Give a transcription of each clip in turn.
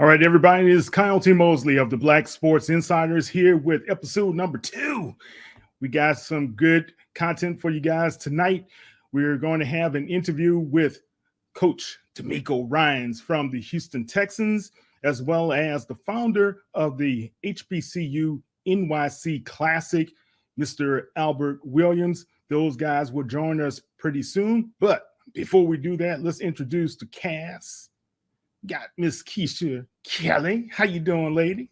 All right, everybody, it is Kyle T. Mosley of the Black Sports Insiders here with episode number 2. We got some good content for you guys tonight. We're going to have an interview with Coach DeMeco Ryans from the Houston Texans, as well as the founder of the HBCU NYC Classic, Mr. Albert Williams. Those guys will join us pretty soon. But before we do that, let's introduce the cast. Got Miss Keisha Kelly. How you doing, lady?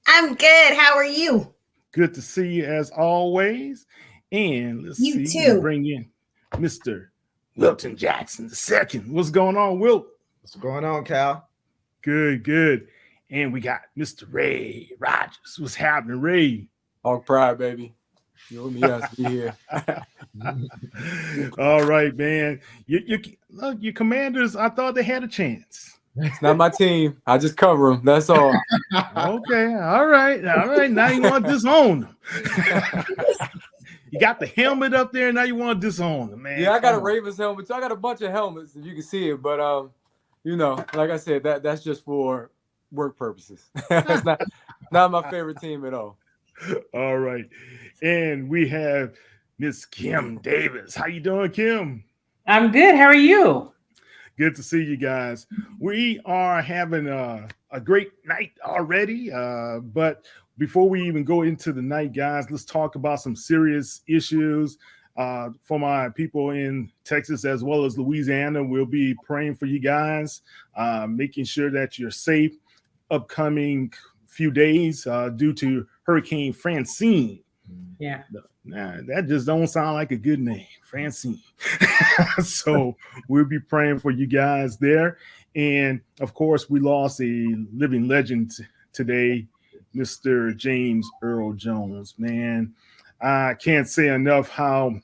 I'm good. How are you? Good to see you as always. And let's you too. Bring in Mr. Wilton Jackson II. What's going on, Wilt? What's going on, Cal? Good, good. And we got Mr. Ray Rogers. What's happening, Ray? Hog pride, baby. You owe me us to be here. All right, man. Look, your Commanders, I thought they had a chance. It's not my team. I just cover them. That's all. Okay. All right. Now you want to disown them. You got the helmet up there. Now you want to disown them, man. Yeah, I got a Ravens helmet. So I got a bunch of helmets, if you can see it. But, like I said, that's just for work purposes. That's not my favorite team at all. All right. And we have Miss Kim Davis. How you doing, Kim? I'm good. How are you? Good to see you guys. We are having a great night already. But before we even go into the night, guys, let's talk about some serious issues for my people in Texas as well as Louisiana. We'll be praying for you guys, making sure that you're safe upcoming few days due to Hurricane Francine. Yeah. Nah, that just don't sound like a good name, Francine. So we'll be praying for you guys there. And of course, we lost a living legend today, Mr. James Earl Jones. Man, I can't say enough how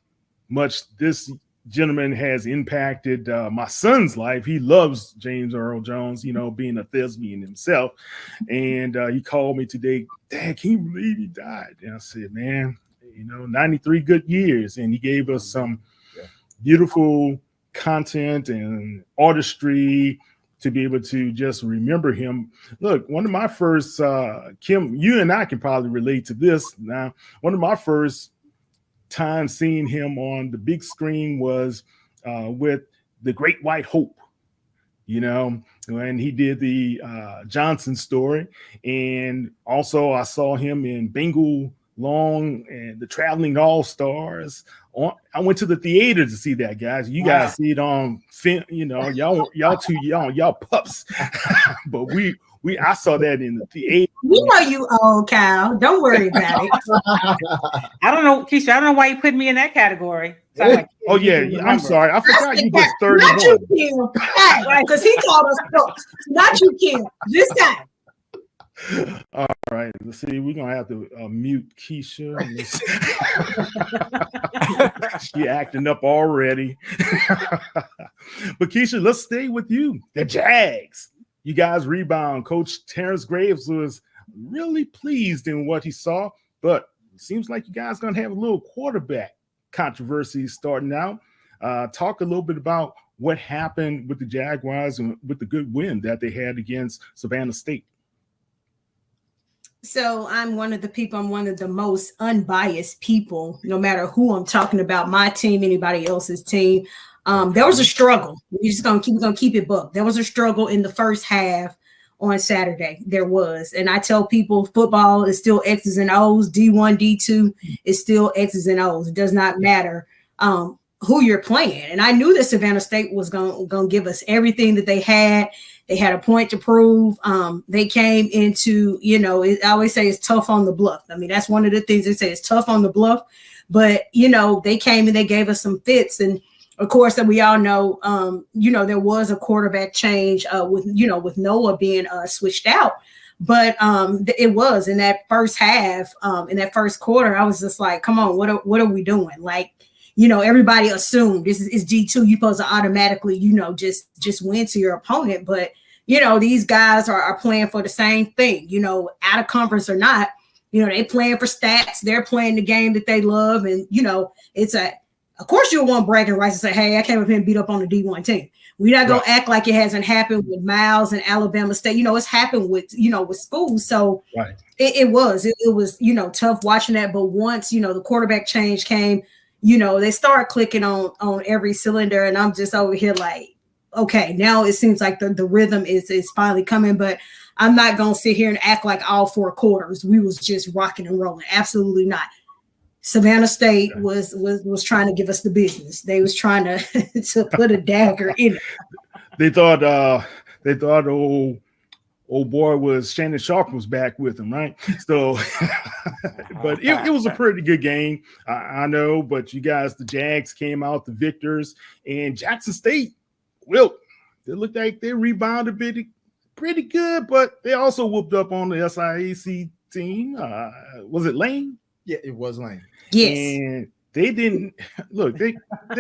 much this gentleman has impacted my son's life. He loves James Earl Jones, being a thespian himself. And he called me today, Dad, can you believe he died? And I said, man, 93 good years. And he gave us some beautiful content and artistry to be able to just remember him. Look, one of my first, Kim, you and I can probably relate to this now. One of my first time seeing him on the big screen was with The Great White Hope, when he did the Johnson story. And also I saw him in Bengal Long and the Traveling All-Stars. I went to the theater to see that, guys. You guys see it on film, y'all too young, y'all pups. But I saw that in the theater. We know you old, Kyle. Don't worry about it. I don't know, Keisha. I don't know why you put me in that category. Oh yeah, I'm sorry. I forgot you was 31. Not you, Kim. Because he called us folks. Not you, Kim. This time. All right. Let's see. We're gonna have to mute Keisha. She acting up already. But Keisha, let's stay with you. The Jags. You guys rebound. Coach Terrence Graves was really pleased in what he saw, but it seems like you guys going to have a little quarterback controversy starting out. Talk a little bit about what happened with the Jaguars and with the good win that they had against Savannah State. So I'm one of the most unbiased people, no matter who I'm talking about, my team, anybody else's team. There was a struggle. We're just gonna keep it booked. There was a struggle in the first half on Saturday. There was, and I tell people, football is still X's and O's. D1, D2 is still X's and O's. It does not matter who you're playing. And I knew that Savannah State was gonna give us everything that they had. They had a point to prove. They came into, I always say it's tough on the bluff. I mean, that's one of the things they say, it's tough on the bluff. But they came and they gave us some fits. And of course, that we all know, there was a quarterback change with Noah being switched out. But it was in that first half, in that first quarter, I was just like, come on, what are we doing? Like, everybody assumed this is D2. You're supposed to automatically, just win to your opponent. But, these guys are playing for the same thing, out of conference or not, they playing for stats. They're playing the game that they love. And, of course you'll want bragging rights and say, hey, I came up here and beat up on the D1 team. We're not going to act like it hasn't happened with Miles and Alabama State. It's happened with, with schools. So it was tough watching that. But once, the quarterback change came, they start clicking on every cylinder. And I'm just over here like, okay, now it seems like the rhythm is finally coming. But I'm not going to sit here and act like all 4 quarters we was just rocking and rolling. Absolutely not. Savannah State was trying to give us the business. They was trying to put a dagger in it. They thought old boy was Shannon Sharp was back with him, right? So, but it was a pretty good game. I know, but you guys, the Jags came out the victors, and Jackson State, well, they looked like they rebounded pretty good, but they also whooped up on the SIAC team. Was it Lane? Yeah, it was Lane. Yes. And they didn't look, they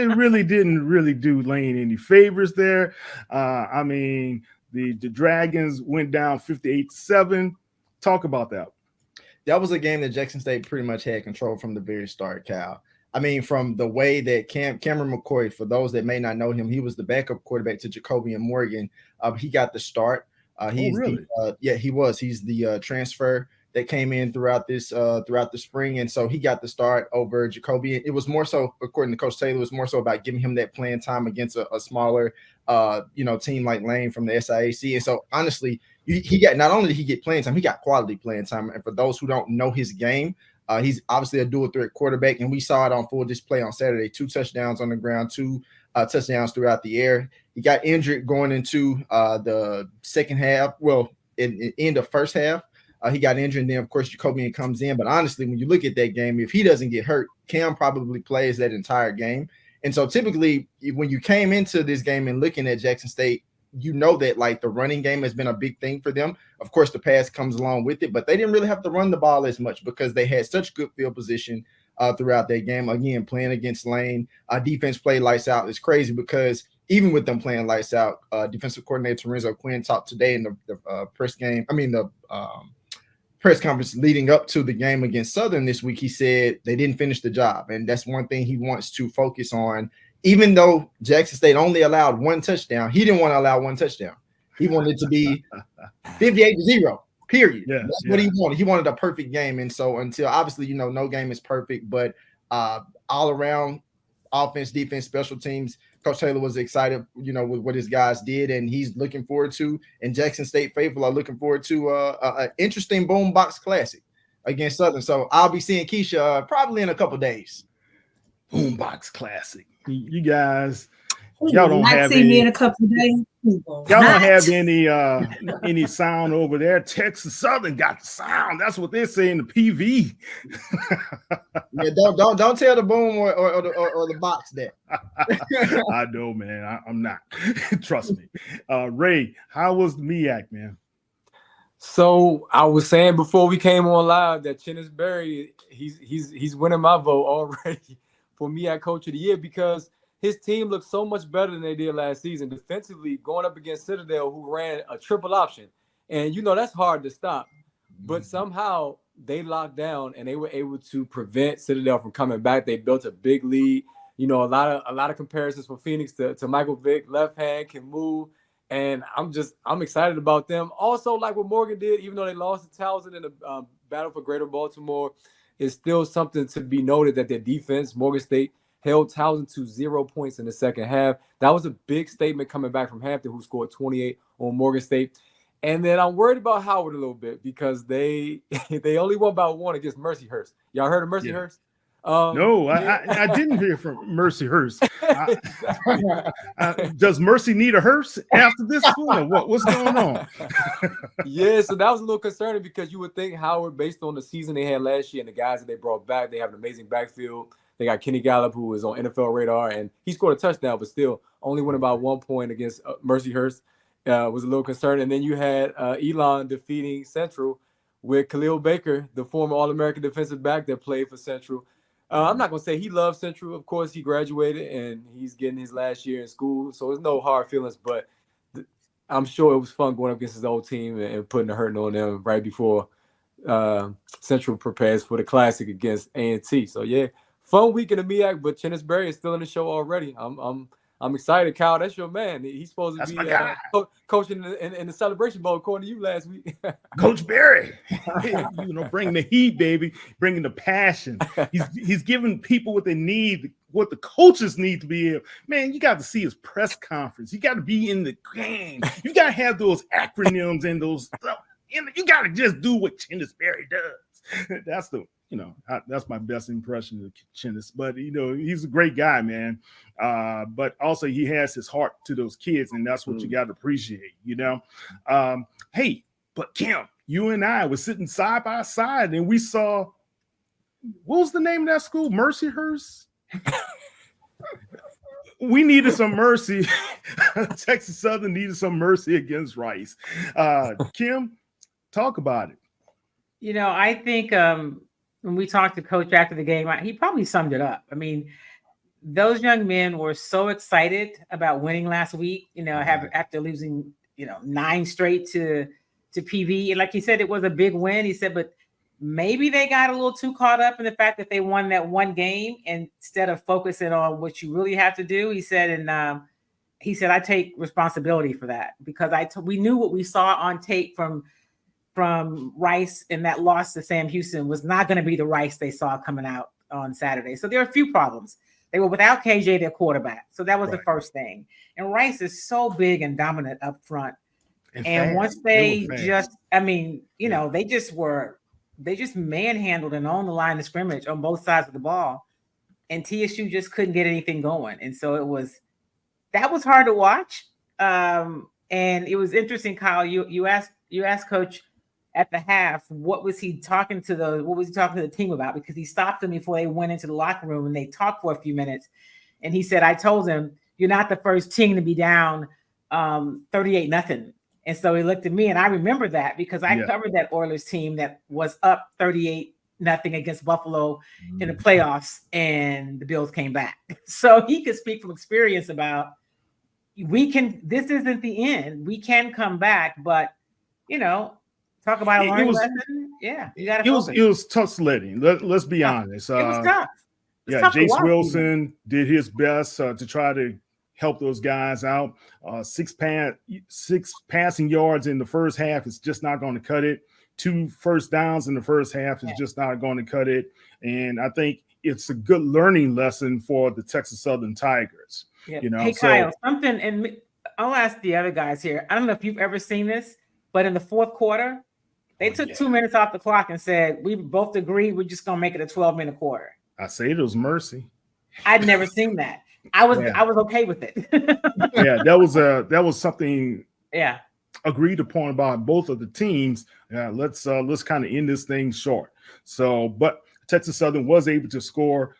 really didn't do Lane any favors there. I mean, the Dragons went down 58-7. Talk about that. That was a game that Jackson State pretty much had control from the very start, Cal. I mean, from the way that Cameron McCoy, for those that may not know him, he was the backup quarterback to Jacoby and Morgan. He got the start. He was. He's the transfer that came in throughout the spring, and so he got the start over Jacoby. It was more so, according to Coach Taylor, it was more so about giving him that playing time against a smaller, team like Lane from the SIAC. And so, honestly, he got, not only did he get playing time, he got quality playing time. And for those who don't know his game, he's obviously a dual threat quarterback, and we saw it on full display on Saturday. 2 touchdowns on the ground, 2 touchdowns throughout the air. He got injured going into the second half. Well, in the first half. He got injured, and then, of course, Jacobian comes in. But honestly, when you look at that game, if he doesn't get hurt, Cam probably plays that entire game. And so typically, when you came into this game and looking at Jackson State, you know that, like, the running game has been a big thing for them. Of course, the pass comes along with it, but they didn't really have to run the ball as much because they had such good field position throughout that game. Again, playing against Lane, defense played lights out. It's crazy because even with them playing lights out, defensive coordinator Renzo Quinn talked today in the press conference leading up to the game against Southern this week. He said they didn't finish the job, and that's one thing he wants to focus on. Even though Jackson State only allowed 1 touchdown, he didn't want to allow 1 touchdown. He wanted it to be 58-0, period. That's what he wanted. He wanted a perfect game. And so until, obviously, no game is perfect, but all around offense, defense, special teams, Coach Taylor was excited, with what his guys did, and he's looking forward to, and Jackson State faithful are looking forward to an interesting boombox classic against Southern. So I'll be seeing Keisha probably in a couple days. Boombox classic. You guys, y'all don't have me in a couple of days. Y'all don't have any sound over there. Texas Southern got the sound. That's what they say in the PV. Yeah, don't tell the boom or the box that. I know, man. I'm not. Trust me. Ray, how was the MEAC, man? So I was saying before we came on live that Chennis Berry, he's winning my vote already for MEAC Coach of the Year because his team looked so much better than they did last season. Defensively, going up against Citadel, who ran a triple option. And, that's hard to stop. But somehow they locked down and they were able to prevent Citadel from coming back. They built a big lead. A lot of comparisons from Phoenix to Michael Vick. Left hand can move. And I'm excited about them. Also, like what Morgan did, even though they lost to Towson in the battle for Greater Baltimore, it's still something to be noted that their defense, Morgan State, held Towson to 0 points in the second half. That was a big statement coming back from Hampton, who scored 28 on Morgan State. And then I'm worried about Howard a little bit because they only won by 1 against Mercyhurst. Y'all heard of Mercyhurst? No, I didn't hear from Mercyhurst. Does Mercy need a hearse after this one? What's going on? Yeah, so that was a little concerning because you would think Howard, based on the season they had last year and the guys that they brought back, they have an amazing backfield. They got Kenny Gallup, who was on NFL radar, and he scored a touchdown, but still only went about 1 point against Mercyhurst. Was a little concerned. And then you had Elon defeating Central with Khalil Baker, the former All-American defensive back that played for Central. I'm not going to say he loves Central. Of course, he graduated, and he's getting his last year in school, so there's no hard feelings. But I'm sure it was fun going up against his old team and putting the hurting on them right before Central prepares for the Classic against A&T. So, yeah. Fun week in the MEAC, but Chennis Berry is still in the show already. I'm I'm excited, Kyle. That's your man. He's supposed to That's be my guy. coaching in the Celebration Bowl, according to you last week. Coach Barry, bringing the heat, baby, bringing the passion. He's giving people what they need, what the coaches need to be able. Man, you got to see his press conference. You got to be in the game. You got to have those acronyms and those. You got to just do what Chinnis Berry does. That's my best impression of Chinnis. But he's a great guy, man. But also he has his heart to those kids, and that's what you got to appreciate. Hey, but Kim, you and I were sitting side by side, and we saw, what was the name of that school? Mercyhurst. We needed some mercy. Texas Southern needed some mercy against Rice. Kim, talk about it. I think when we talked to Coach after the game, he probably summed it up. I mean, those young men were so excited about winning last week, after losing, 9 straight to PV. And like he said, it was a big win. He said, but maybe they got a little too caught up in the fact that they won that one game instead of focusing on what you really have to do. He said, I take responsibility for that because we knew what we saw on tape from Rice, and that loss to Sam Houston was not going to be the Rice they saw coming out on Saturday. So there are a few problems. They were without KJ, their quarterback. So that was the first thing. And Rice is so big and dominant up front. And once they just manhandled and owned the line of scrimmage on both sides of the ball, and TSU just couldn't get anything going. And so that was hard to watch. And it was interesting, Kyle, you asked Coach at the half, what was he talking to the team about? Because he stopped them before they went into the locker room and they talked for a few minutes. And he said, I told him, you're not the first team to be down 38-0. And so he looked at me, and I remember that because I covered that Oilers team that was up 38-0 against Buffalo in the playoffs, and the Bills came back. So he could speak from experience about this isn't the end. We can come back, but talk about a learning lesson. Yeah, you got to. It was tough sledding. Let's be honest. It was tough. Jace Wilson did his best to try to help those guys out. 6 passing yards in the first half is just not going to cut it. 2 first downs in the first half is just not going to cut it. And I think it's a good learning lesson for the Texas Southern Tigers. Yeah. Hey, Kyle, something, and I'll ask the other guys here. I don't know if you've ever seen this, but in the fourth quarter, they took 2 minutes off the clock and said, we both agreed we're just going to make it a 12-minute quarter. I say it was mercy. I'd never seen that. I was okay with it. that was something agreed upon by both of the teams. Let's kind of end this thing short. So, but Texas Southern was able to score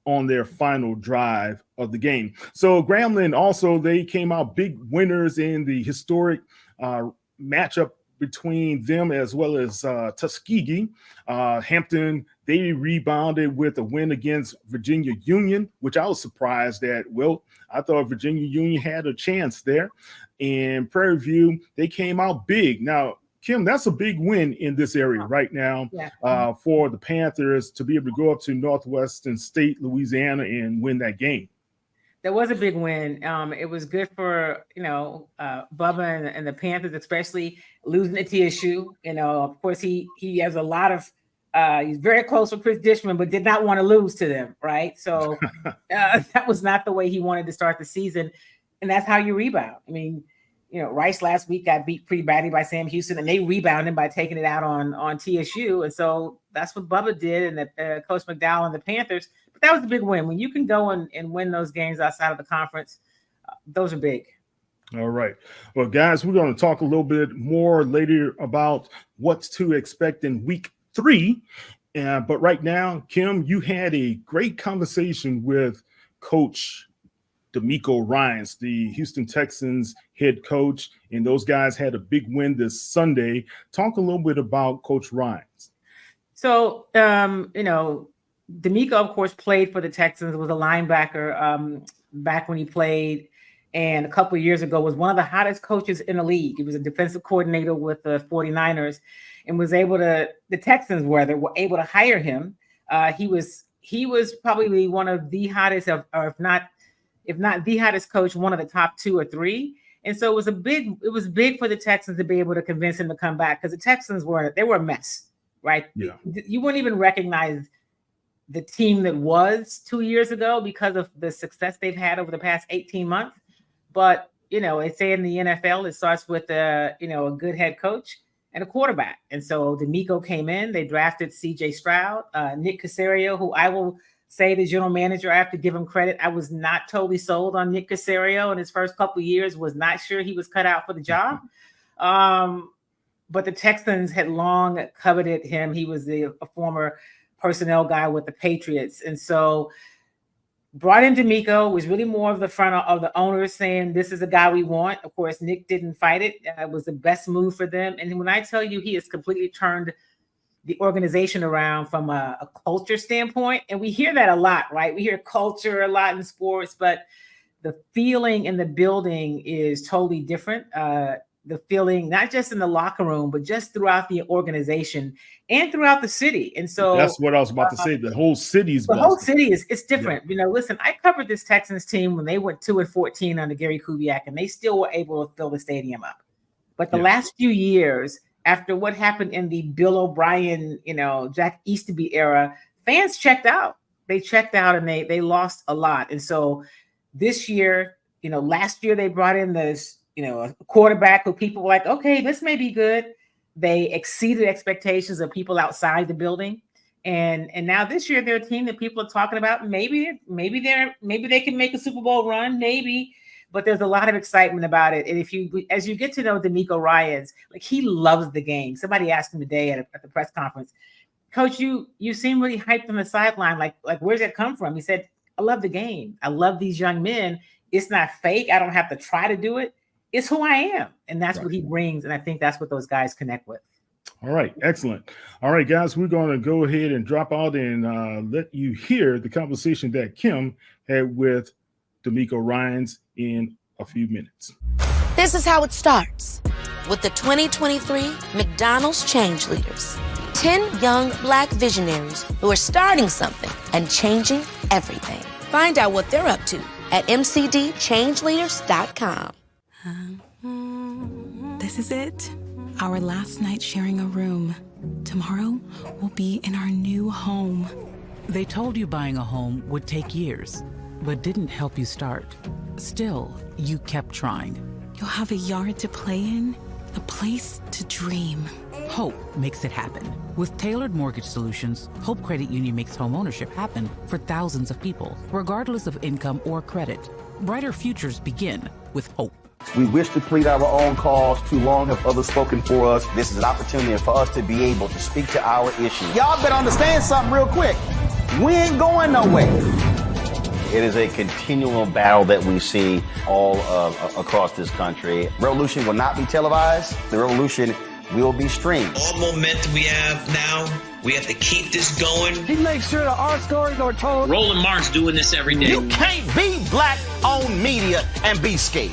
on their final drive of the game. So Grambling also, they came out big winners in the historic matchup between them as well as Tuskegee. Hampton, they rebounded with a win against Virginia Union, which I was surprised at. Well, I thought Virginia Union had a chance there. And Prairie View, they came out big. Now, Kim, that's a big win in this area right now for the Panthers to be able to go up to Northwestern State, Louisiana, and win that game. That was a big win. It was good for, Bubba and the Panthers, especially losing to TSU. Of course, he has a lot of he's very close with Chris Dishman, but did not want to lose to them, right? So that was not the way he wanted to start the season. And that's how you rebound. I mean, Rice last week got beat pretty badly by Sam Houston, and they rebounded by taking it out on TSU. And so that's what Bubba did, and Coach McDowell and the Panthers. But that was a big win. When you can go and win those games outside of the conference, those are big. All right. Well, guys, we're going to talk a little bit more later about what to expect in week 3. But right now, Kim, you had a great conversation with Coach DeMeco Ryans, the Houston Texans head coach, and those guys had a big win this Sunday. Talk a little bit about Coach Ryans. So, DeMeco, of course, played for the Texans, was a linebacker back when he played, and a couple of years ago was one of the hottest coaches in the league. He was a defensive coordinator with the 49ers and the Texans were able to hire him. He was probably one of the hottest, or if not, if not the hottest coach, one of the top 2 or 3. And so it was big for the Texans to be able to convince him to come back, because the Texans were a mess, right? Yeah. You wouldn't even recognize the team that was 2 years ago because of the success they've had over the past 18 months. But, they say in the NFL, it starts with a good head coach and a quarterback. And so DeMeco came in, they drafted CJ Stroud, Nick Caserio, who I will say the general manager, I have to give him credit. I was not totally sold on Nick Caserio in his first couple of years, was not sure he was cut out for the job. But the Texans had long coveted him. He was a former personnel guy with the Patriots. And so brought in DeMeco, was really more of the front of the owners saying, this is a guy we want. Of course, Nick didn't fight it. It was the best move for them. And when I tell you, he has completely turned the organization around from a culture standpoint. And we hear that a lot, right? We hear culture a lot in sports, but the feeling in the building is totally different. The feeling, not just in the locker room, but just throughout the organization and throughout the city. And so that's what I was about to say. The whole city is it's different. Yeah. Listen, I covered this Texans team when they went 2-14 under Gary Kubiak, and they still were able to fill the stadium up. But the last few years, after what happened in the Bill O'Brien, Jack Easterby era, fans checked out. They checked out and they lost a lot. And so this year, last year they brought in this, a quarterback who people were like, okay, this may be good. They exceeded expectations of people outside the building. And now this year they're a team that people are talking about. Maybe they can make a Super Bowl run, maybe. But there's a lot of excitement about it. And as you get to know DeMeco Ryans, like, he loves the game. Somebody asked him today at the press conference, Coach, you seem really hyped on the sideline. Like where's that come from? He said, I love the game. I love these young men. It's not fake. I don't have to try to do it. It's who I am. And that's what he brings. And I think that's what those guys connect with. All right. Excellent. All right, guys, we're going to go ahead and drop out and let you hear the conversation that Kim had with DeMeco Ryans in a few minutes. This is how it starts with the 2023 McDonald's Change Leaders. 10 young Black visionaries who are starting something and changing everything. Find out what they're up to at mcdchangeleaders.com. This is it. Our last night sharing a room. Tomorrow we'll be in our new home. They told you buying a home would take years, but didn't help you start. Still, you kept trying. You'll have a yard to play in, a place to dream. Hope makes it happen. With tailored mortgage solutions, Hope Credit Union makes home ownership happen for thousands of people, regardless of income or credit. Brighter futures begin with Hope. We wish to plead our own cause. Too long have others spoken for us. This is an opportunity for us to be able to speak to our issues. Y'all better understand something real quick. We ain't going nowhere. It is a continual battle that we see all across this country. Revolution will not be televised. The revolution will be streamed. All momentum we have now, we have to keep this going. He makes sure that our stories are told. Roland Martin's doing this every day. You can't be Black-owned media and be scared.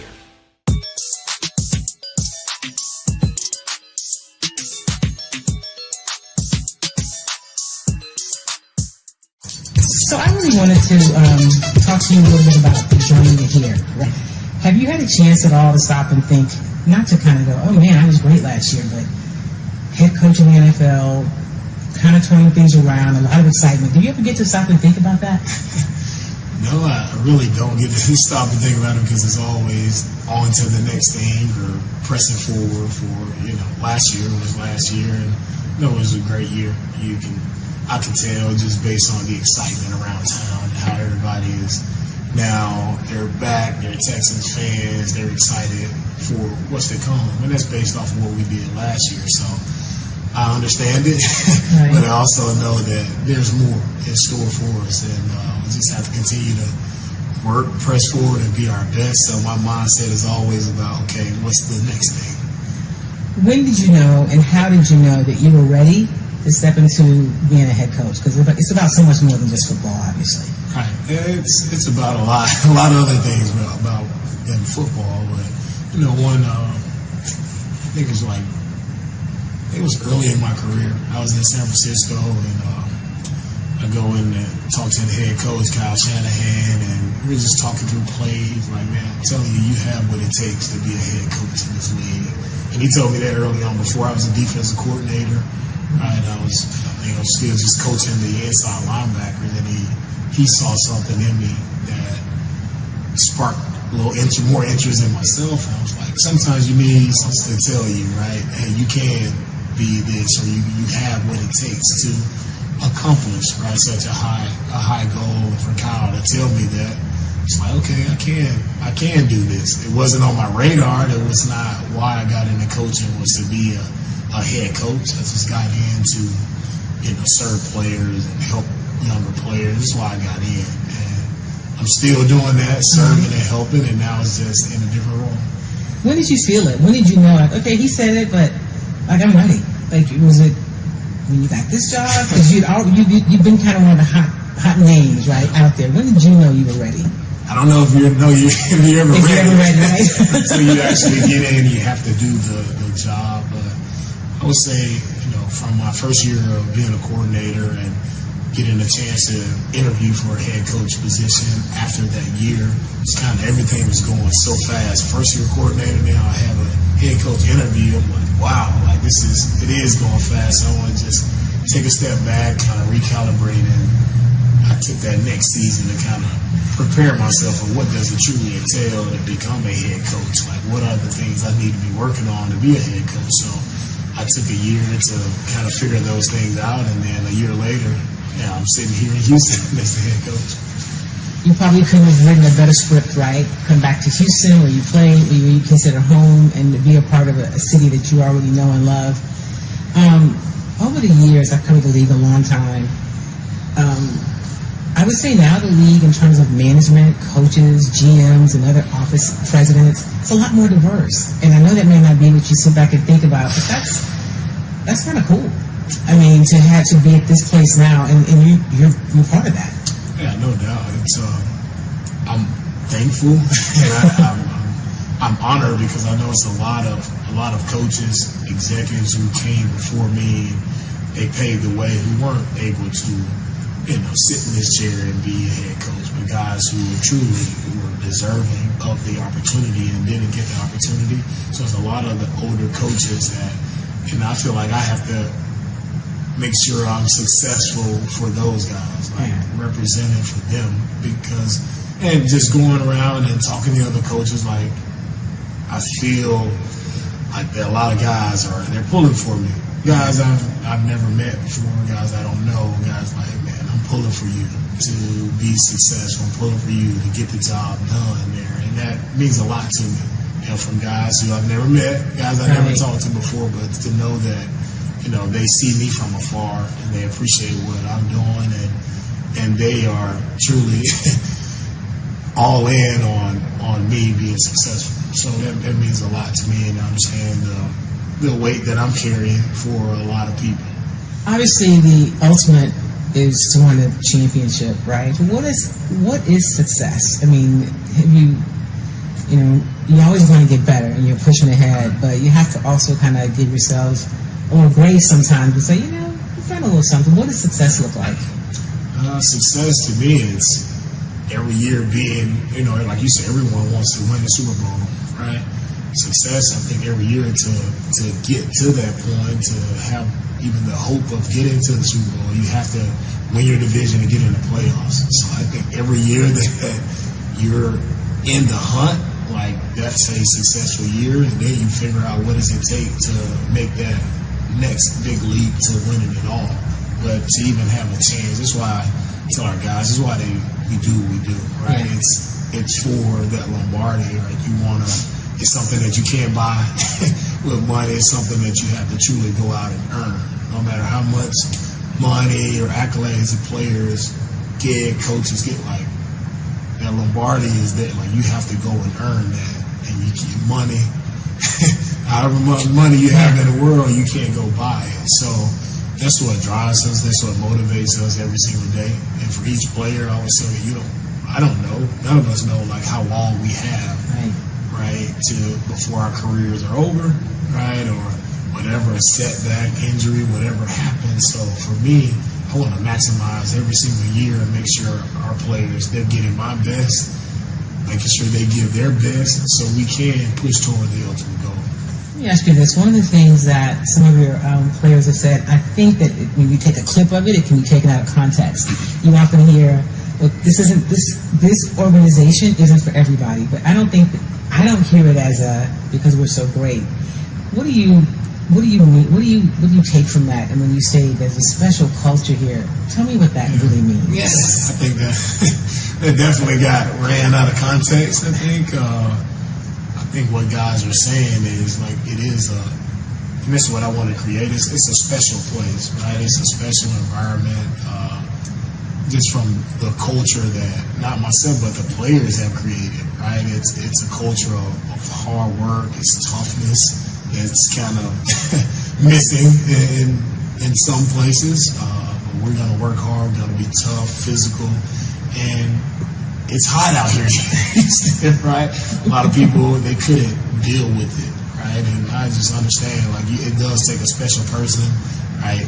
So I really wanted to talk to you a little bit about the journey here. Have you had a chance at all to stop and think, not to kind of go, oh man, I was great last year, but head coach in the NFL, kind of turning things around, a lot of excitement. Do you ever get to stop and think about that? No, I really don't get to stop and think about it because it's always on to the next thing or pressing forward for, last year was last year and it was a great year. I can tell just based on the excitement around town, how everybody is now, they're back, they're Texans fans, they're excited for what's to come. And that's based off of what we did last year. So I understand it, right. But I also know that there's more in store for us. And we just have to continue to work, press forward, and be our best. So my mindset is always about, okay, what's the next thing? When did you know and how did you know that you were ready to step into being a head coach? Because it's about so much more than just football, obviously. Right. It's about a lot of other things about than football. But one, I think it was early in my career. I was in San Francisco, and I I go in and talk to the head coach, Kyle Shanahan, and we're just talking through plays. Like, man, I'm telling you, you have what it takes to be a head coach in this league. And he told me that early on before I was a defensive coordinator. Right, I was, still just coaching the inside linebackers, and he saw something in me that sparked a little more interest in myself. And I was like, sometimes you need someone to tell you, right, hey, you can be this, or you have what it takes to accomplish, right, such a high goal. For Kyle to tell me that, it's like, okay, I can do this. It wasn't on my radar. That was not why I got into coaching, was to be a head coach. I just got in to, serve players and help younger players. That's why I got in. And I'm still doing that, serving and helping, and now it's just in a different role. When did you feel it? When did you know, like, okay, he said it, but like, I'm ready? Like, was it when you got this job? Because you've been kind of one of the hot names, right, out there. When did you know you were ready? I don't know if you're ever ready, right? Until you actually get in, you have to do the job. But I would say, from my first year of being a coordinator and getting a chance to interview for a head coach position after that year, it's kind of everything was going so fast. First year coordinator, now I have a head coach interview. I'm like, wow, like it is going fast. So I want to just take a step back, kind of recalibrate, and I took that next season to kind of prepare myself for what does it truly entail to become a head coach. Like, what are the things I need to be working on to be a head coach? So I took a year to kind of figure those things out, and then a year later, I'm sitting here in Houston as the head coach. You probably couldn't have written a better script, right? Come back to Houston, where you play, where you consider home, and to be a part of a city that you already know and love. Over the years, I've covered the league a long time. I would say now the league, in terms of management, coaches, GMs, and other office presidents, it's a lot more diverse. And I know that may not be what you sit back and think about, but that's kind of cool. I mean, to be at this place now, and you're part of that. Yeah, no doubt. I'm thankful, and I'm honored, because I know it's a lot of coaches, executives who came before me. They paved the way, who weren't able to, sit in this chair and be a head coach, but guys who were deserving of the opportunity and didn't get the opportunity. So there's a lot of the older coaches that, I feel like I have to make sure I'm successful for those guys, like representing for them, and just going around and talking to other coaches, like, I feel like a lot of guys they're pulling for me. Guys I've never met before, guys I don't know, guys like, man, I'm pulling for you to be successful. I'm pulling for you to get the job done there, and that means a lot to me. From guys who I've never met, guys I never talked to before, but to know that, they see me from afar and they appreciate what I'm doing, and they are truly all in on me being successful. So that means a lot to me, and I understand the weight that I'm carrying for a lot of people. Obviously, the ultimate is to win a championship, right? What is success? I mean, have you always want to get better and you're pushing ahead, but you have to also kind of give yourselves a little grace sometimes and say, you've done a little something. What does success look like? Success to me is every year being, like you said, everyone wants to win the Super Bowl, right? Success, I think, every year to get to that point, to have even the hope of getting to the Super Bowl, you have to win your division and get in the playoffs. So I think every year that you're in the hunt, like, that's a successful year, and then you figure out what does it take to make that next big leap to winning it all. But to even have a chance, that's why I tell our guys, that's why we do what we do, right? Yeah. It's for that Lombardi, right? It's something that you can't buy with money. It's something that you have to truly go out and earn. No matter how much money or accolades the players get, coaches get, like, that Lombardi is that, like, you have to go and earn that. And you keep money, however much money you have in the world, you can't go buy it. So that's what drives us. That's what motivates us every single day. And for each player, I always say, I don't know. None of us know, like, how long we have. Right, before our careers are over, right, or whatever, a setback, injury, whatever happens. So for me, I I want to maximize every single year and make sure our players, they're getting my best, making sure they give their best so we can push toward the ultimate goal. Let me ask you this. One of the things that some of your players have said, I think that when you take a clip of it, it can be taken out of context. You often hear, look, this organization isn't for everybody, but I don't hear it as because we're so great. What do you mean? What do you take from that? And when you say there's a special culture here, tell me what that really means. Yes, I think that definitely got ran out of context. I think what guys are saying is like it is and this is what I want to create. It's a special place, right? It's a special environment, just from the culture that not myself but the players have created, right? It's a culture of hard work, it's toughness. It's kind of missing in some places. But we're going to work hard, we're going to be tough, physical, and it's hot out here, right? A lot of people, they couldn't deal with it, right? And I just understand, like, it does take a special person, right,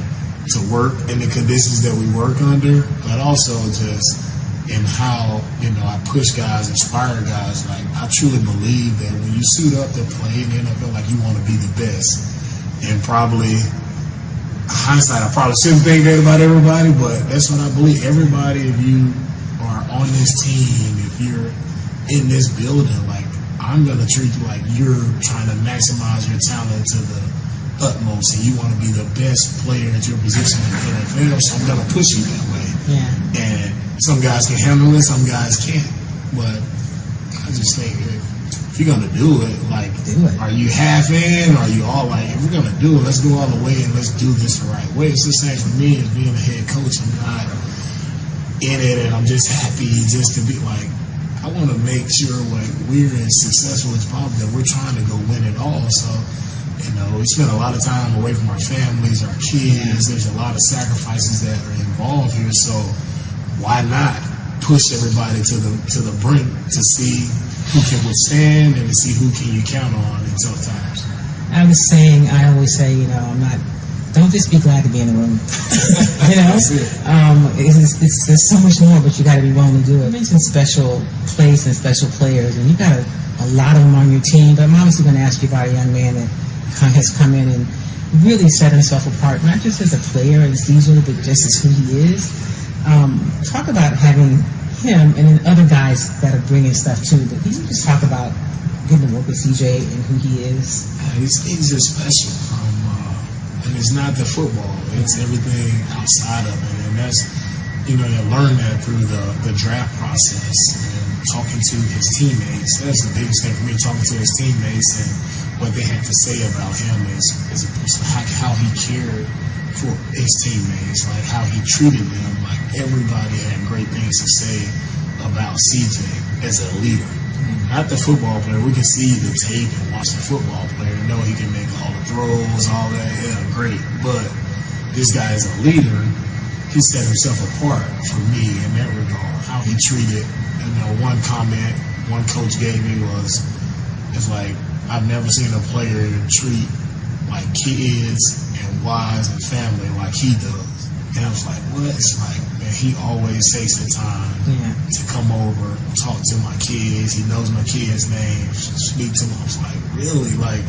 to work in the conditions that we work under, but also just in how, I push guys, inspire guys. Like, I truly believe that when you suit up to play in the NFL, like, you want to be the best. And probably, hindsight, I probably shouldn't think that about everybody, but that's what I believe. Everybody, if you are on this team, if you're in this building, like, I'm going to treat you like you're trying to maximize your talent to the utmost, and you want to be the best player at your position in the NFL, so I'm going to push you that way. Yeah. And some guys can handle it, some guys can't. But I just think if you're going to do it, like, are you half in, or are you all like, if we're going to do it, let's go all the way and let's do this the right way. It's the same for me as being a head coach. I'm not in it and I'm just happy just to be like, I want to make sure like we're as successful as possible, that we're trying to go win it all. So, we spend a lot of time away from our families, our kids. There's a lot of sacrifices that are involved here. So why not push everybody to the brink to see who can withstand and to see who can you count on in tough times? I always say, don't just be glad to be in the room. There's so much more, but you got to be willing to do it. You mentioned special place and special players, and you got a lot of them on your team, but I'm obviously going to ask you about a young man that has come in and really set himself apart, not just as a player and CJ, but just as who he is. Talk about having him and then other guys that are bringing stuff too, but can you just talk about getting to work with CJ and who he is? He's just special. And it's not the football, it's everything outside of it. And that's, you learn that through the draft process and talking to his teammates. That's the biggest thing for me, talking to his teammates and what they had to say about him is how he cared for his teammates, like how he treated them. Like everybody had great things to say about CJ as a leader. Not the football player. We can see the tape and watch the football player, know he can make all the throws, all that. Yeah, great. But this guy is a leader. He set himself apart for me in that regard. How he treated, one comment one coach gave me was, it's like, I've never seen a player treat like kids and wives and family like he does. And I was like, what? It's like, man, he always takes the time to come over, talk to my kids. He knows my kids' names, speak to them. I was like, really? Like,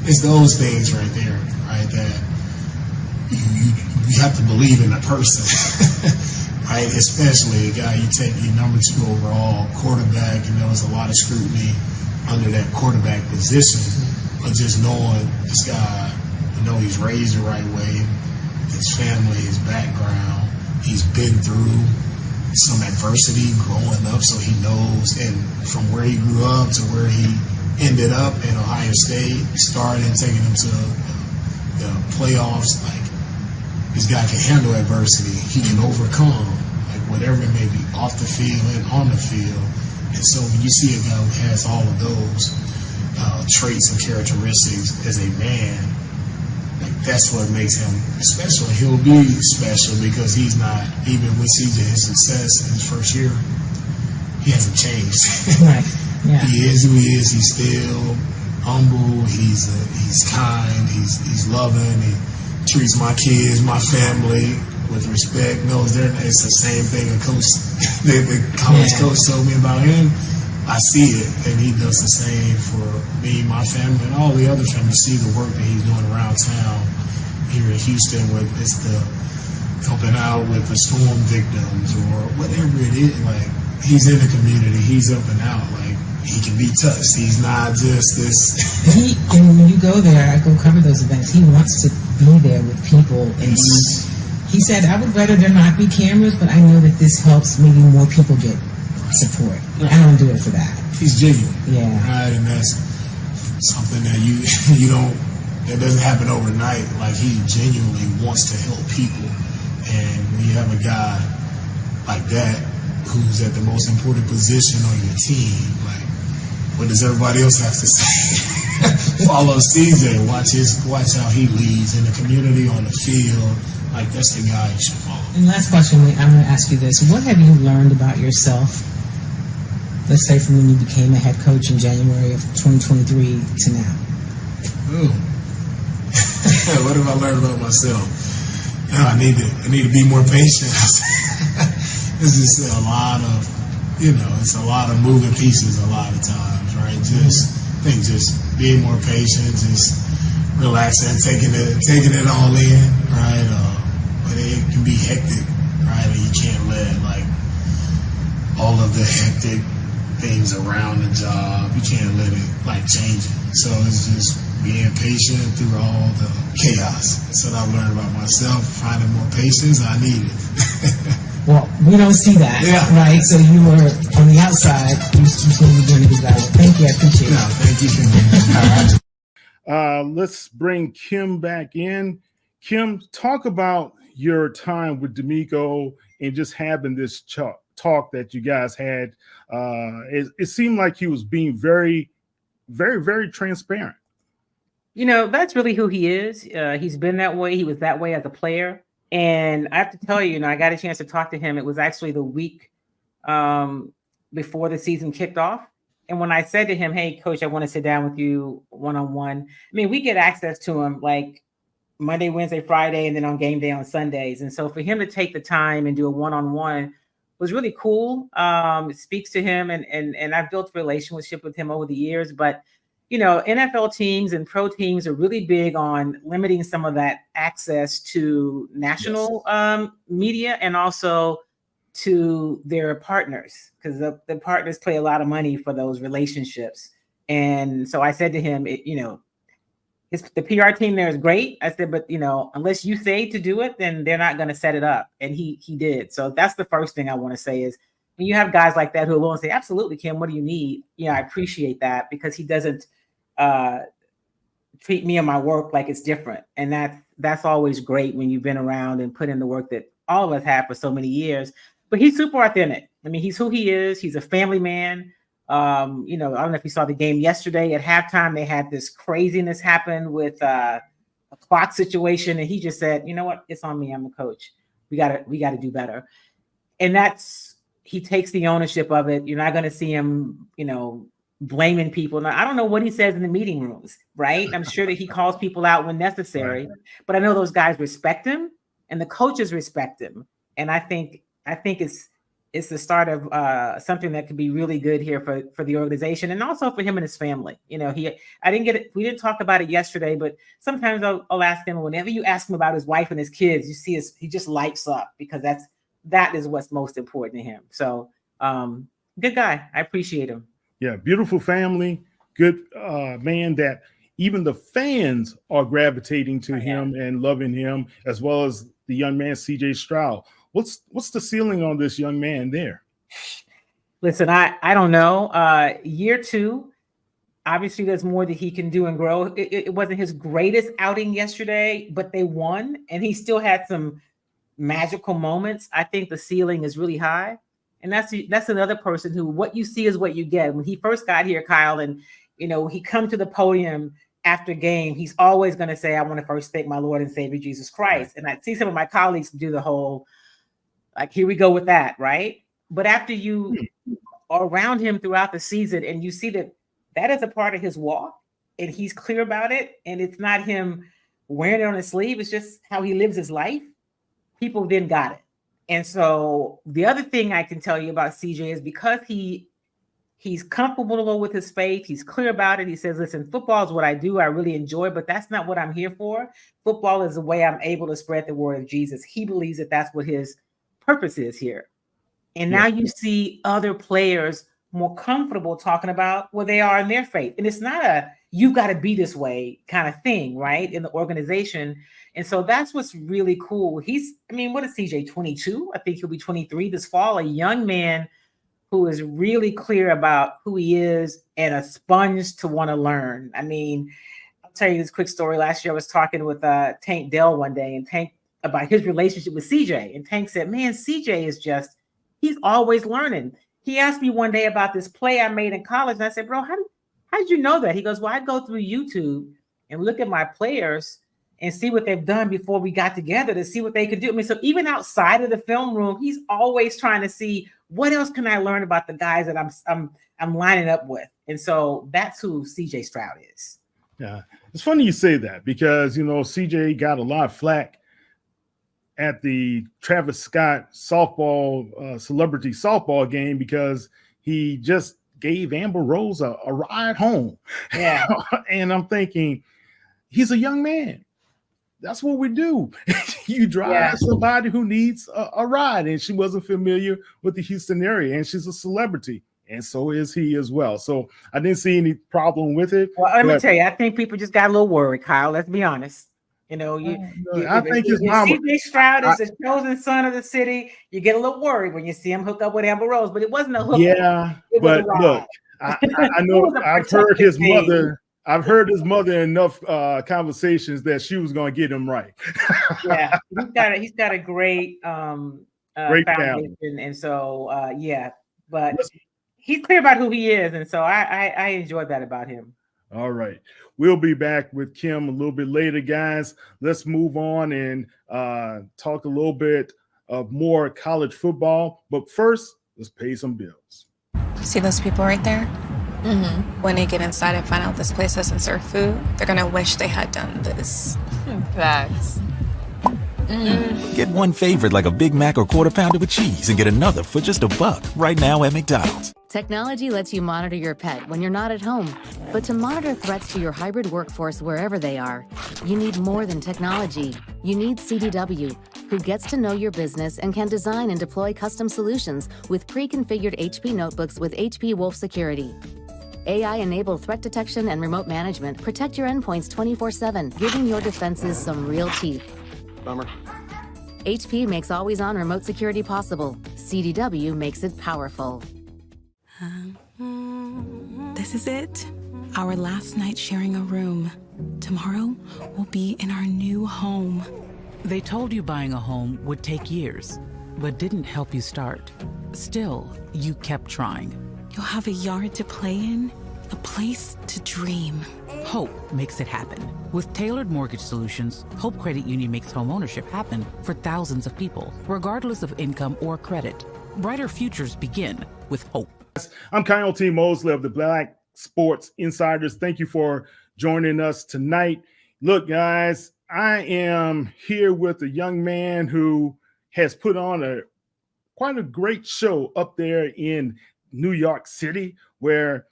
it's those things right there, right? That you have to believe in the person, right? Especially a guy you take your number 2 overall quarterback, there's a lot of scrutiny under that quarterback position, but just knowing this guy, he's raised the right way, his family, his background, he's been through some adversity growing up, so he knows, and from where he grew up to where he ended up in Ohio State, started taking him to the playoffs, like, this guy can handle adversity, he can overcome, like, whatever it may be, off the field and on the field. And so when you see a guy who has all of those traits and characteristics as a man, like that's what makes him special. He'll be special because he's not, even with CJ, his success in his first year, he hasn't changed. Right. Yeah. He is who he is. He's still humble. He's kind. He's loving. He treats my kids, my family with respect, knows it's the same thing a coach, the college coach told me about him. I see it, and he does the same for me, my family, and all the other families. See the work that he's doing around town here in Houston, with it's the helping out with the storm victims or whatever it is. Like, he's in the community, he's up and out. Like, he can be touched. He's not just this. And when you go there, I go cover those events. He wants to be there with people, and he said, "I would rather there not be cameras, but I know that this helps maybe more people get support. I don't do it for that." He's genuine, right? And that's something that you don't. That doesn't happen overnight. Like, he genuinely wants to help people, and when you have a guy like that who's at the most important position on your team, like, what does everybody else have to say? Follow CJ. Watch how he leads in the community, on the field. Like, that's the guy you should follow. And last question, I'm going to ask you this: what have you learned about yourself? Let's say from when you became a head coach in January of 2023 to now. Ooh. What have I learned about myself? I need to be more patient. It's just a lot of, it's a lot of moving pieces a lot of times, right? Just being more patient, just relaxing, taking it all in, right? But it can be hectic, right? And you can't let all of the hectic things around the job, you can't let it change it. So it's just being patient through all the chaos. That's what I've learned about myself. Finding more patience, I need it. Well, we don't see that, right? So you were on the outside. You seem to be doing a good job. Thank you. I appreciate it. No, thank you. All right. Let's bring Kim back in. Kim, talk about your time with DeMeco and just having this talk that you guys had. It seemed like he was being very, very, very transparent. That's really who he is. He's been that way. He was that way as a player. And I have to tell you, I got a chance to talk to him. It was actually the week before the season kicked off. And when I said to him, "Hey, coach, I want to sit down with you one-on-one." I mean, we get access to him like Monday, Wednesday, Friday, and then on game day on Sundays. And so for him to take the time and do a one-on-one was really cool. It speaks to him, and I've built a relationship with him over the years. But NFL teams and pro teams are really big on limiting some of that access to national media and also to their partners, because the partners pay a lot of money for those relationships. And so I said to him, the PR team there is great. I said, but unless you say to do it, then they're not going to set it up. And he did. So that's the first thing I want to say is, when you have guys like that who will say, "Absolutely, Kim, what do you need?" I appreciate that, because he doesn't treat me and my work like it's different. And that's always great when you've been around and put in the work that all of us have for so many years. But he's super authentic. I mean, he's who he is. He's a family man. I don't know if you saw the game yesterday. At halftime, they had this craziness happen with a clock situation, and he just said, "You know what? It's on me. I'm the coach. We gotta do better." And he takes the ownership of it. You're not going to see him, blaming people. Now, I don't know what he says in the meeting rooms, right? I'm sure that he calls people out when necessary, but I know those guys respect him, and the coaches respect him. And I think it's the start of something that could be really good here for the organization, and also for him and his family. We didn't talk about it yesterday, but sometimes I'll ask him, whenever you ask him about his wife and his kids, you see he just lights up, because that is what's most important to him. So good guy. I appreciate him. Yeah, beautiful family, good man that even the fans are gravitating to him and loving him, as well as the young man, CJ Stroud. What's the ceiling on this young man there? Listen, I don't know. Year 2, obviously there's more that he can do and grow. It wasn't his greatest outing yesterday, but they won, and he still had some magical moments. I think the ceiling is really high. And that's another person who, what you see is what you get. When he first got here, Kyle, and he come to the podium after game, he's always going to say, "I want to first thank my Lord and Savior Jesus Christ." And I see some of my colleagues do the whole, here we go with that, right? But after you are around him throughout the season and you see that is a part of his walk, and he's clear about it, and it's not him wearing it on his sleeve, it's just how he lives his life. people then got it. And so the other thing I can tell you about CJ is because he's comfortable with his faith, he's clear about it. He says, listen, football is what I do. I really enjoy, but that's not what I'm here for. Football is the way I'm able to spread the word of Jesus. He believes that that's what his purpose is here. And now you see other players more comfortable talking about where they are in their faith. And it's not a, you've got to be this way kind of thing, right? In the organization. And so that's what's really cool. What is CJ, 22? I think he'll be 23 this fall, a young man who is really clear about who he is and a sponge to want to learn. I mean, I'll tell you this quick story. Last year I was talking with Tank Dell one day, and Tank about his relationship with CJ. And Tank said, man, CJ is just, he's always learning. He asked me one day about this play I made in college. And I said, bro, how did you know that? He goes, well, I go through YouTube and look at my players and see what they've done before we got together to see what they could do. I mean, so even outside of the film room, he's always trying to see what else can I learn about the guys that I'm lining up with. And so that's who CJ Stroud is. Yeah, it's funny you say that because, CJ got a lot of flack at the Travis Scott softball celebrity softball game because he just gave Amber Rose a ride home. Yeah. And I'm thinking, he's a young man. That's what we do. You drive somebody who needs a ride, and she wasn't familiar with the Houston area, and she's a celebrity, and so is he as well. So I didn't see any problem with it. Well, let me tell you, I think people just got a little worried, Kyle. Let's be honest. I think his mama. CJ Stroud is the chosen son of the city. You get a little worried when you see him hook up with Amber Rose, but it wasn't a hook. Yeah, but look, I know I've heard his mother. I've heard his mother enough conversations that she was going to get him right. Yeah, he's got a great great foundation, and so but he's clear about who he is, and so I enjoyed that about him. All right, we'll be back with Kim a little bit later, guys. Let's move on and talk a little bit of more college football, but first, let's pay some bills. See those people right there? Mm-hmm. When they get inside and find out this place doesn't serve food, they're gonna wish they had done this. Facts. Get one favorite like a Big Mac or Quarter Pounder with cheese and get another for just $1 right now at McDonald's. Technology lets you monitor your pet when you're not at home. But to monitor threats to your hybrid workforce wherever they are, you need more than technology. You need CDW, who gets to know your business and can design and deploy custom solutions with pre-configured HP notebooks with HP Wolf Security. AI-enabled threat detection and remote management protect your endpoints 24/7, giving your defenses some real teeth. Bummer. HP makes always-on remote security possible. CDW makes it powerful. This is it. Our last night sharing a room. Tomorrow we'll be in our new home. They told you buying a home would take years, but didn't help you start. Still, you kept trying. You'll have a yard to play in, a place to dream. Hope makes it happen. With tailored mortgage solutions, Hope Credit Union makes homeownership happen for thousands of people, regardless of income or credit. Brighter futures begin with hope. I'm Kyle T. Mosley of the Black Sports Insiders. Thank you for joining us tonight. Look, guys, I am here with a young man who has put on quite a great show up there in New York City, where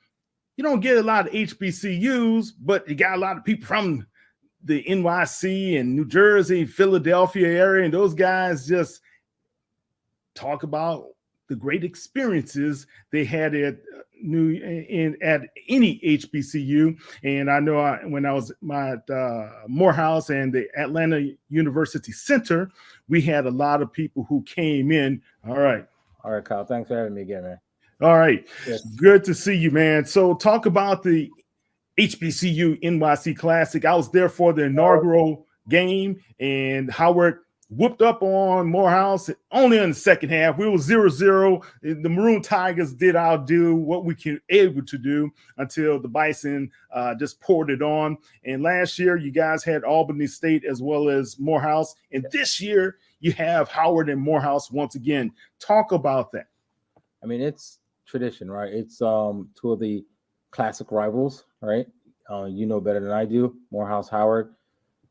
you don't get a lot of HBCUs, but you got a lot of people from the NYC and New Jersey, Philadelphia area, and those guys just talk about the great experiences they had at any HBCU. And I know when I was at Morehouse and the Atlanta University Center, we had a lot of people who came in. All right, Kyle. Thanks for having me again, man. All right. Yes. Good to see you, man. So talk about the HBCU NYC Classic. I was there for the inaugural game, and Howard whooped up on Morehouse only in the second half. We were 0-0. The Maroon Tigers did outdo what we were able to do until the Bison just poured it on. And last year, you guys had Albany State as well as Morehouse. And this year, you have Howard and Morehouse once again. Talk about that. I mean, it's tradition, right? It's two of the classic rivals, right? You know better than I do. Morehouse, Howard.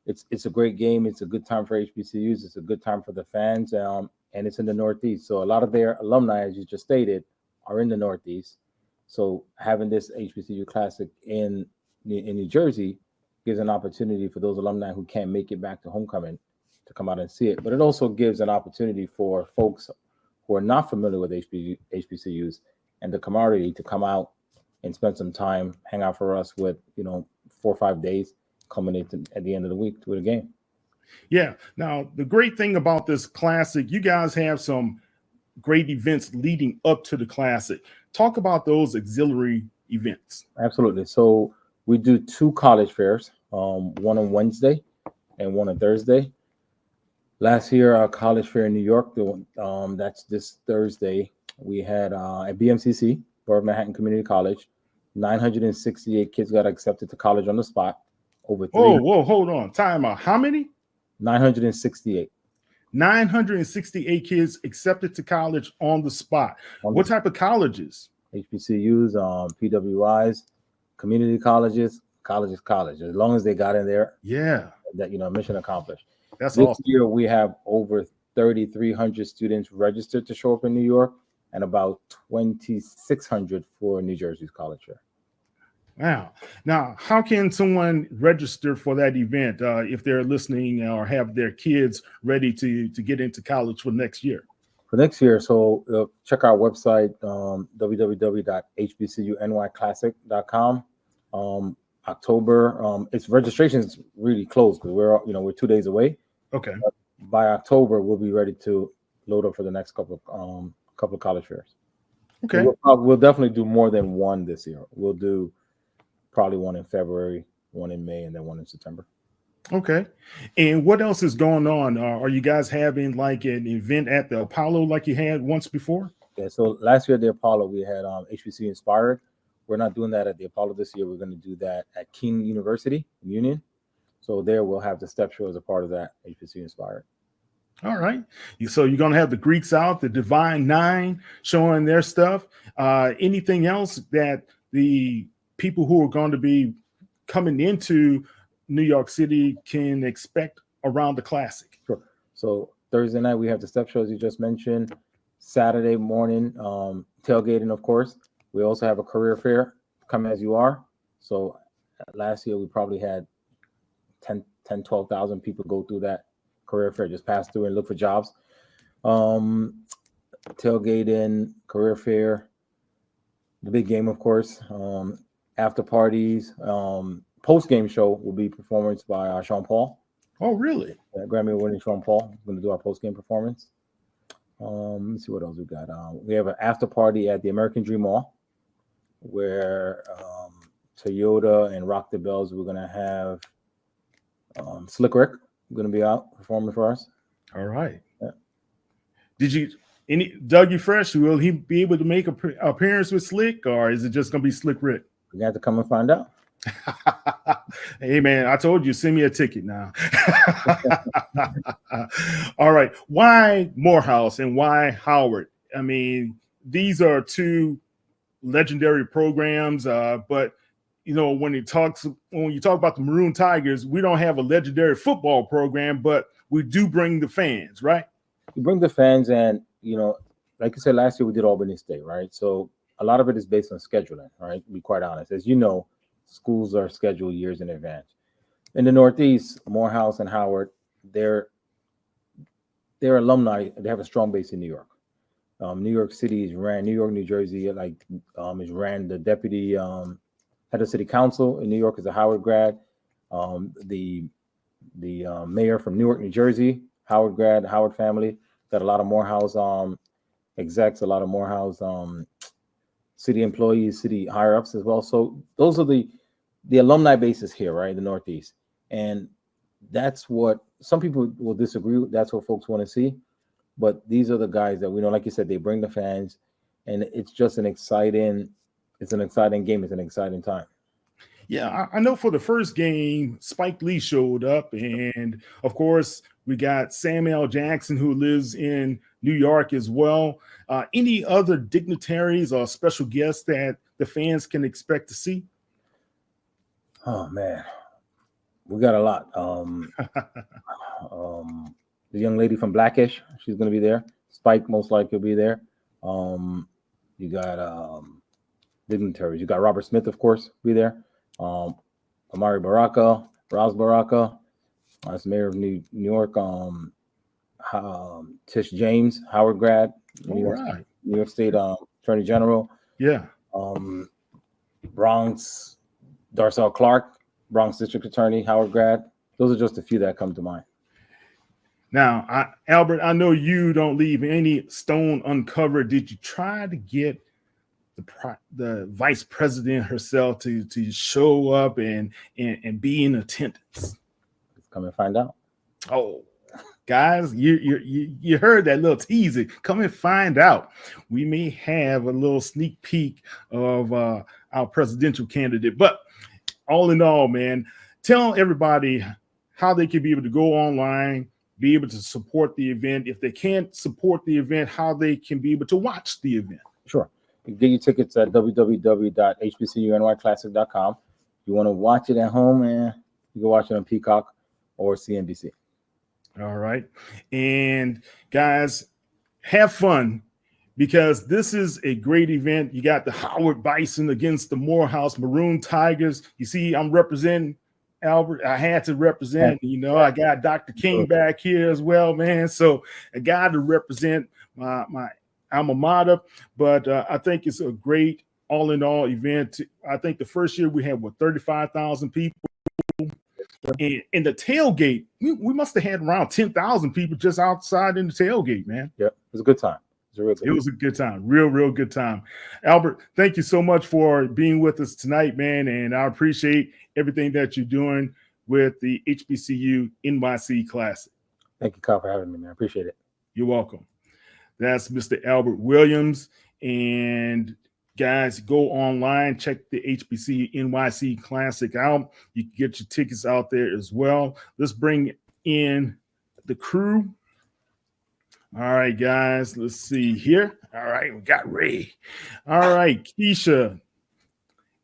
it's a great game. It's a good time for HBCUs. It's a good time for the fans, and it's in the Northeast. So a lot of their alumni, as you just stated, are in the Northeast. So having this HBCU Classic in New Jersey gives an opportunity for those alumni who can't make it back to homecoming to come out and see it. But it also gives an opportunity for folks who are not familiar with HBCUs and the camaraderie to come out and spend some time, hang out for us with, 4 or 5 days, culminating at the end of the week with a game. Yeah. Now, the great thing about this Classic, you guys have some great events leading up to the Classic. Talk about those auxiliary events. Absolutely. So we do 2 college fairs, one on Wednesday and one on Thursday. Last year, our college fair in New York, that's this Thursday, we had at BMCC, Borough of Manhattan Community College, 968 kids got accepted to college on the spot. Whoa, hold on. Time out. How many? 968. 968 kids accepted to college on the spot. What type of colleges? HBCUs, PWIs, community colleges, college. As long as they got in there, that mission accomplished. That's this awesome. year we have over 3,300 students registered to show up in New York, and about 2,600 for New Jersey's college fair. Wow. Now, how can someone register for that event if they're listening or have their kids ready to get into college for next year? For next year, so check our website, www.hbcunyclassic.com. October, its registration is really close because we're 2 days away. Okay. But by October, we'll be ready to load up for the next couple of college fairs. Okay. We'll definitely do more than one this year. We'll do probably one in February, one in May, and then one in September. Okay. And what else is going on? Are you guys having like an event at the Apollo like you had once before? Yeah. So last year at the Apollo, we had HBCU Inspired. We're not doing that at the Apollo this year. We're going to do that at Keene University in Union. So there we'll have the step show as a part of that HBCU Inspired. All right. So you're going to have the Greeks out, the Divine Nine showing their stuff. Anything else that the people who are going to be coming into New York City can expect around the Classic? Sure. So Thursday night, we have the step shows you just mentioned. Saturday morning, tailgating, of course. We also have a career fair, Come As You Are. So last year, we probably had 12,000 people go through that career fair, just pass through and look for jobs. Tailgating, career fair, the big game, of course. After parties, post-game show will be performance by Sean Paul. Oh, really? Grammy-winning Sean Paul. We're going to do our post-game performance. Let's see what else we got. We have an after party at the American Dream Mall, where Toyota and Rock the Bells, we're going to have Slick Rick going to be out performing for us. All right. Yeah. Dougie Fresh, will he be able to make an appearance with Slick, or is it just going to be Slick Rick? We have to come and find out. Hey, man, I told you, send me a ticket now. All right. Why Morehouse and why Howard? I mean, these are 2 legendary programs, but when you talk about the Maroon Tigers, we don't have a legendary football program, but we do bring the fans, right? We bring the fans, and like you said, last year we did Albany State, right? So a lot of it is based on scheduling, right? To be quite honest, as you know, schools are scheduled years in advance. In the Northeast, Morehouse and Howard, their alumni, they have a strong base in New York. New York City is ran, New York, New Jersey, is ran. The deputy head of city council in New York is a Howard grad. The mayor from Newark, New Jersey, Howard grad, Howard family. Got a lot of Morehouse execs, a lot of Morehouse city employees, city higher ups as well. So those are the alumni bases here, right, in the Northeast. And that's what some people will disagree with. That's what folks want to see. But these are the guys that we know, like you said, they bring the fans, and it's just an exciting game. It's an exciting time. Yeah, I know for the first game, Spike Lee showed up, and of course, we got Samuel Jackson, who lives in New York as well. Any other dignitaries or special guests that the fans can expect to see? Oh, man. We got a lot. The young lady from Blackish, she's going to be there. Spike most likely will be there. You got dignitaries. You got Robert Smith, of course, be there. Amari Baraka, Raz Baraka, that's mayor of New York. Tish James, Howard grad, New York State Attorney General. Yeah. Bronx, Darcel Clark, Bronx District Attorney, Howard grad. Those are just a few that come to mind. Now, Albert, I know you don't leave any stone uncovered. Did you try to get the vice president herself to show up and be in attendance? Let's come and find out. Oh, guys, you heard that little teaser. Come and find out. We may have a little sneak peek of our presidential candidate. But all in all, man, tell everybody how they can be able to go online, be able to support the event. If they can't support the event, how they can be able to watch the event. Sure. You can get your tickets at www.hbcunyclassic.com. You want to watch it at home, and you can watch it on Peacock or CNBC. All right. And guys, have fun, because this is a great event. You got the Howard Bison against the Morehouse Maroon Tigers. You see, I'm representing Albert. I had to represent, I got Dr. King back here as well, man. So I got to represent my alma mater. But I think it's a great all in all event. I think the first year we had 35,000 people. And in the tailgate, we must have had around 10,000 people just outside in the tailgate, man. Yeah, it was a good time. It was a good time. Real good time. Albert, thank you so much for being with us tonight, man. And I appreciate everything that you're doing with the HBCU NYC Classic. Thank you, Kyle, for having me, man. I appreciate it. You're welcome. That's Mr. Albert Williams. And guys, go online, check the HBCU NYC Classic out. You can get your tickets out there as well. Let's bring in the crew. All right, guys, let's see here. All right, we got Ray. All right, Keisha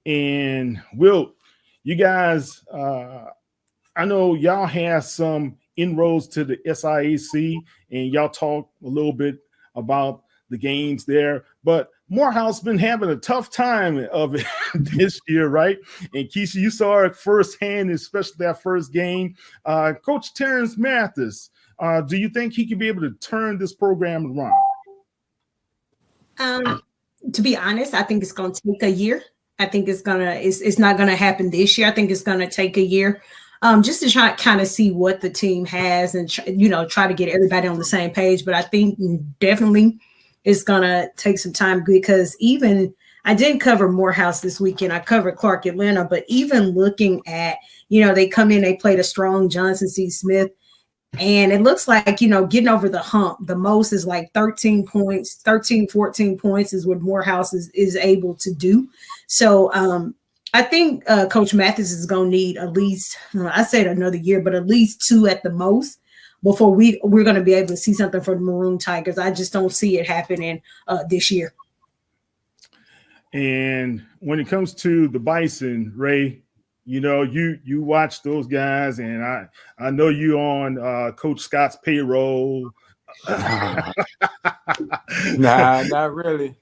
and Will, you guys, I know y'all have some inroads to the SIAC, and y'all talk a little bit about the games there, but Morehouse been having a tough time of it this year, right? And Keisha, you saw it firsthand, especially that first game. Coach Terrence Mathis, do you think he can be able to turn this program around? To be honest, I think it's going to take a year. I think it's not going to happen this year. I think it's going to take a year, just to try to kind of see what the team has and try to get everybody on the same page. But I think definitely it's going to take some time, because even I didn't cover Morehouse this weekend. I covered Clark Atlanta, but even looking at, they come in, they played a strong Johnson C. Smith. And it looks like, getting over the hump, the most is like 13 points, 13, 14 points is what Morehouse is able to do. So I think Coach Mathis is going to need at least, I said another year, but at least 2 at the most before we're going to be able to see something for the Maroon Tigers. I just don't see it happening this year. And when it comes to the Bison, Ray, you watch those guys, and I know you on Coach Scott's payroll. Nah, not really.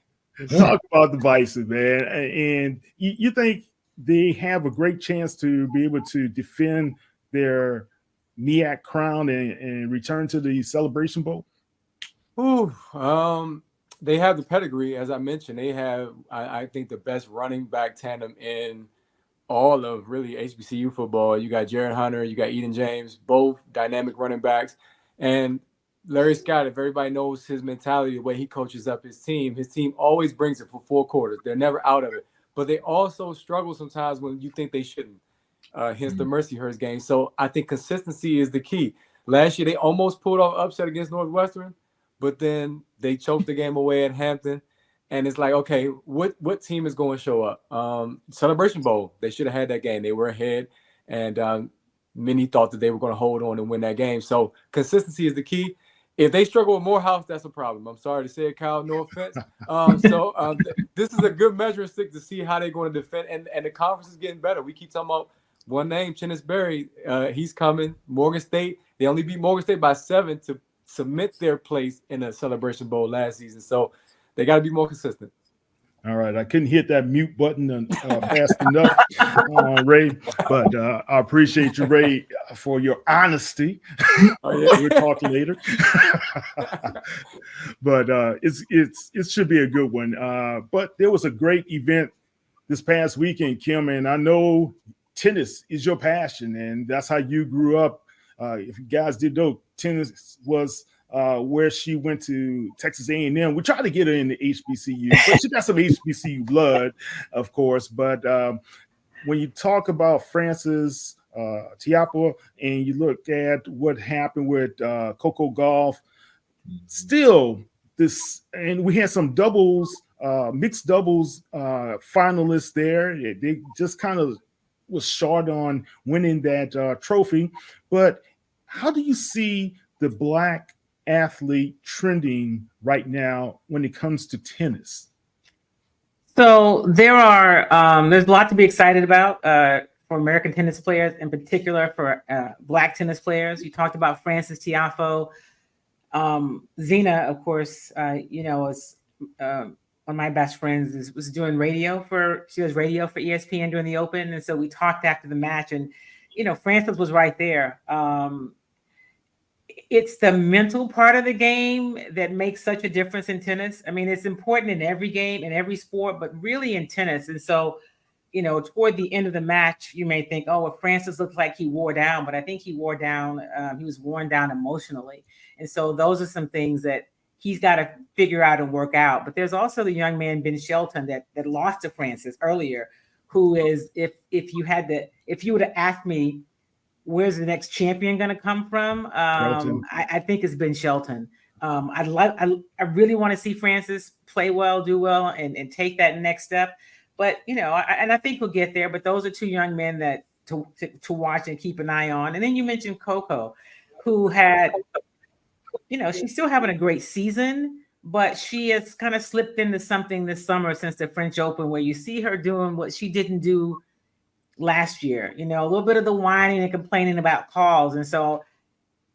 Talk about the Bison, man. And you think they have a great chance to be able to defend their MEAC crown and return to the Celebration Bowl? They have the pedigree, as I mentioned. They have, I think, the best running back tandem in all of really HBCU football. You got Jared Hunter, you got Eden James, both dynamic running backs. And Larry Scott, if everybody knows his mentality, the way he coaches up his team always brings it for 4 quarters. They're never out of it. But they also struggle sometimes when you think they shouldn't, hence the Mercyhurst game. So I think consistency is the key. Last year, they almost pulled off upset against Northwestern, but then they choked the game away at Hampton. And it's like, okay, what team is going to show up? Celebration Bowl, they should have had that game. They were ahead, and many thought that they were going to hold on and win that game. So consistency is the key. If they struggle with Morehouse, that's a problem. I'm sorry to say it, Kyle, no offense. This is a good measuring stick to see how they're going to defend. And the conference is getting better. We keep talking about one name, Chennis Berry. He's coming. Morgan State. They only beat Morgan State by 7 to cement their place in a Celebration Bowl last season. So they got to be more consistent. All right, I couldn't hit that mute button fast enough, Ray, but I appreciate you, Ray, for your honesty. Oh, yeah. We'll talk later. But it should be a good one. But there was a great event this past weekend, Kim, and I know tennis is your passion, and that's how you grew up. If you guys did know, tennis was where she went to Texas A&M. We tried to get her in the HBCU, but she got some HBCU blood, of course. But when you talk about Frances Tiapo and you look at what happened with Coco Gauff, still this, and we had some doubles, mixed doubles finalists there. They just kind of was short on winning that trophy. But how do you see the Black athlete trending right now when it comes to tennis? So there's a lot to be excited about for American tennis players, in particular for Black tennis players. You talked about Frances Tiafoe. Zena, of course, is one of my best friends, was doing she does radio for ESPN during the Open. And so we talked after the match, and, Frances was right there. It's the mental part of the game that makes such a difference in tennis. I mean, it's important in every game, in every sport, but really in tennis. And so, toward the end of the match, you may think, oh, well, Frances looks like he wore down, but I think he wore down. He was worn down emotionally. And so those are some things that he's got to figure out and work out. But there's also the young man, Ben Shelton, that lost to Frances earlier, who is, if you would have asked me, where's the next champion going to come from? I think it's Ben Shelton. I really want to see Frances play well, do well, and take that next step. But, I think we'll get there. But those are two young men that to watch and keep an eye on. And then you mentioned Coco, who had, she's still having a great season, but she has kind of slipped into something this summer since the French Open, where you see her doing what she didn't do last year, a little bit of the whining and complaining about calls. And so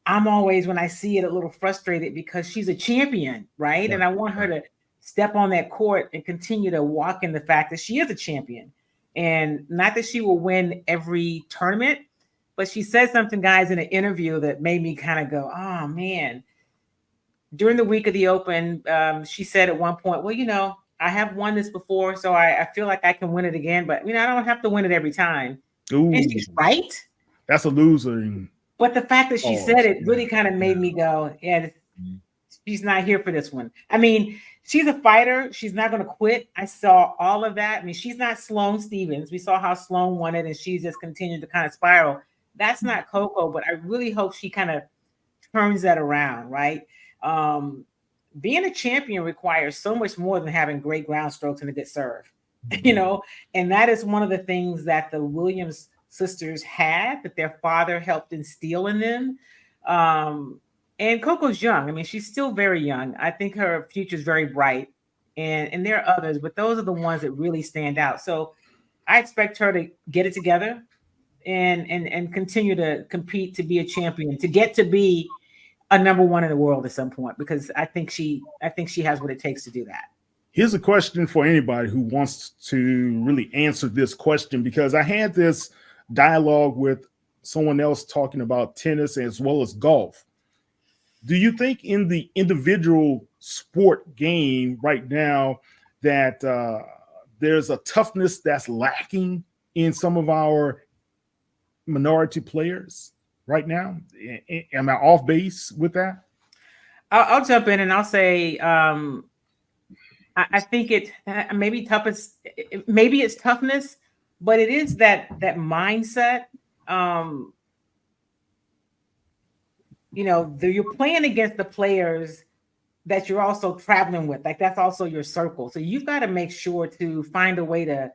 I'm always, when I see it, a little frustrated because she's a champion, right? Yeah. And I want her to step on that court and continue to walk in the fact that she is a champion. And not that she will win every tournament, but she said something, guys, in an interview that made me kind of go, oh, man. During the week of the Open, she said at one point, well, I have won this before, so I feel like I can win it again, but I don't have to win it every time. Ooh, and she's right. That's a loser. But the fact that she said it really kind of made me go, yeah, she's not here for this one. I mean, she's a fighter. She's not going to quit. I saw all of that. I mean, she's not Sloane Stephens. We saw how Sloane won it, and she's just continued to kind of spiral. That's not Coco, but I really hope she kind of turns that around, right? Being a champion requires so much more than having great ground strokes and a good serve, and that is one of the things that the Williams sisters had, that their father helped instill in them. And Coco's young. I mean, she's still very young. I think her future is very bright, and there are others, but those are the ones that really stand out. So I expect her to get it together and continue to compete, to be a champion, to get to be a number one in the world at some point, because I think she has what it takes to do that. Here's a question for anybody who wants to really answer this question, because I had this dialogue with someone else talking about tennis as well as golf. Do you think in the individual sport game right now that there's a toughness that's lacking in some of our minority players right now? Am I off base with that? I'll jump in and I'll say I think it maybe it's toughness, but it is that mindset. You're playing against the players that you're also traveling with. Like, that's also your circle. So you've got to make sure to find a way to,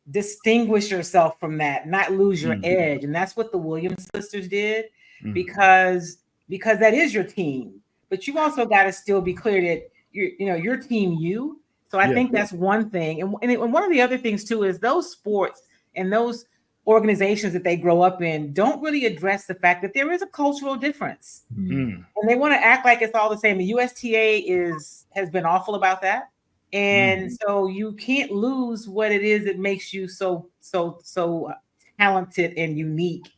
distinguish yourself from that, not lose your edge. And that's what the Williams sisters did, because that is your team. But you also got to still be clear that your team you. So I think that's one thing. And one of the other things too is those sports and those organizations that they grow up in don't really address the fact that there is a cultural difference. And they want to act like it's all the same. The USTA has been awful about that. And so you can't lose what it is that makes you so talented and unique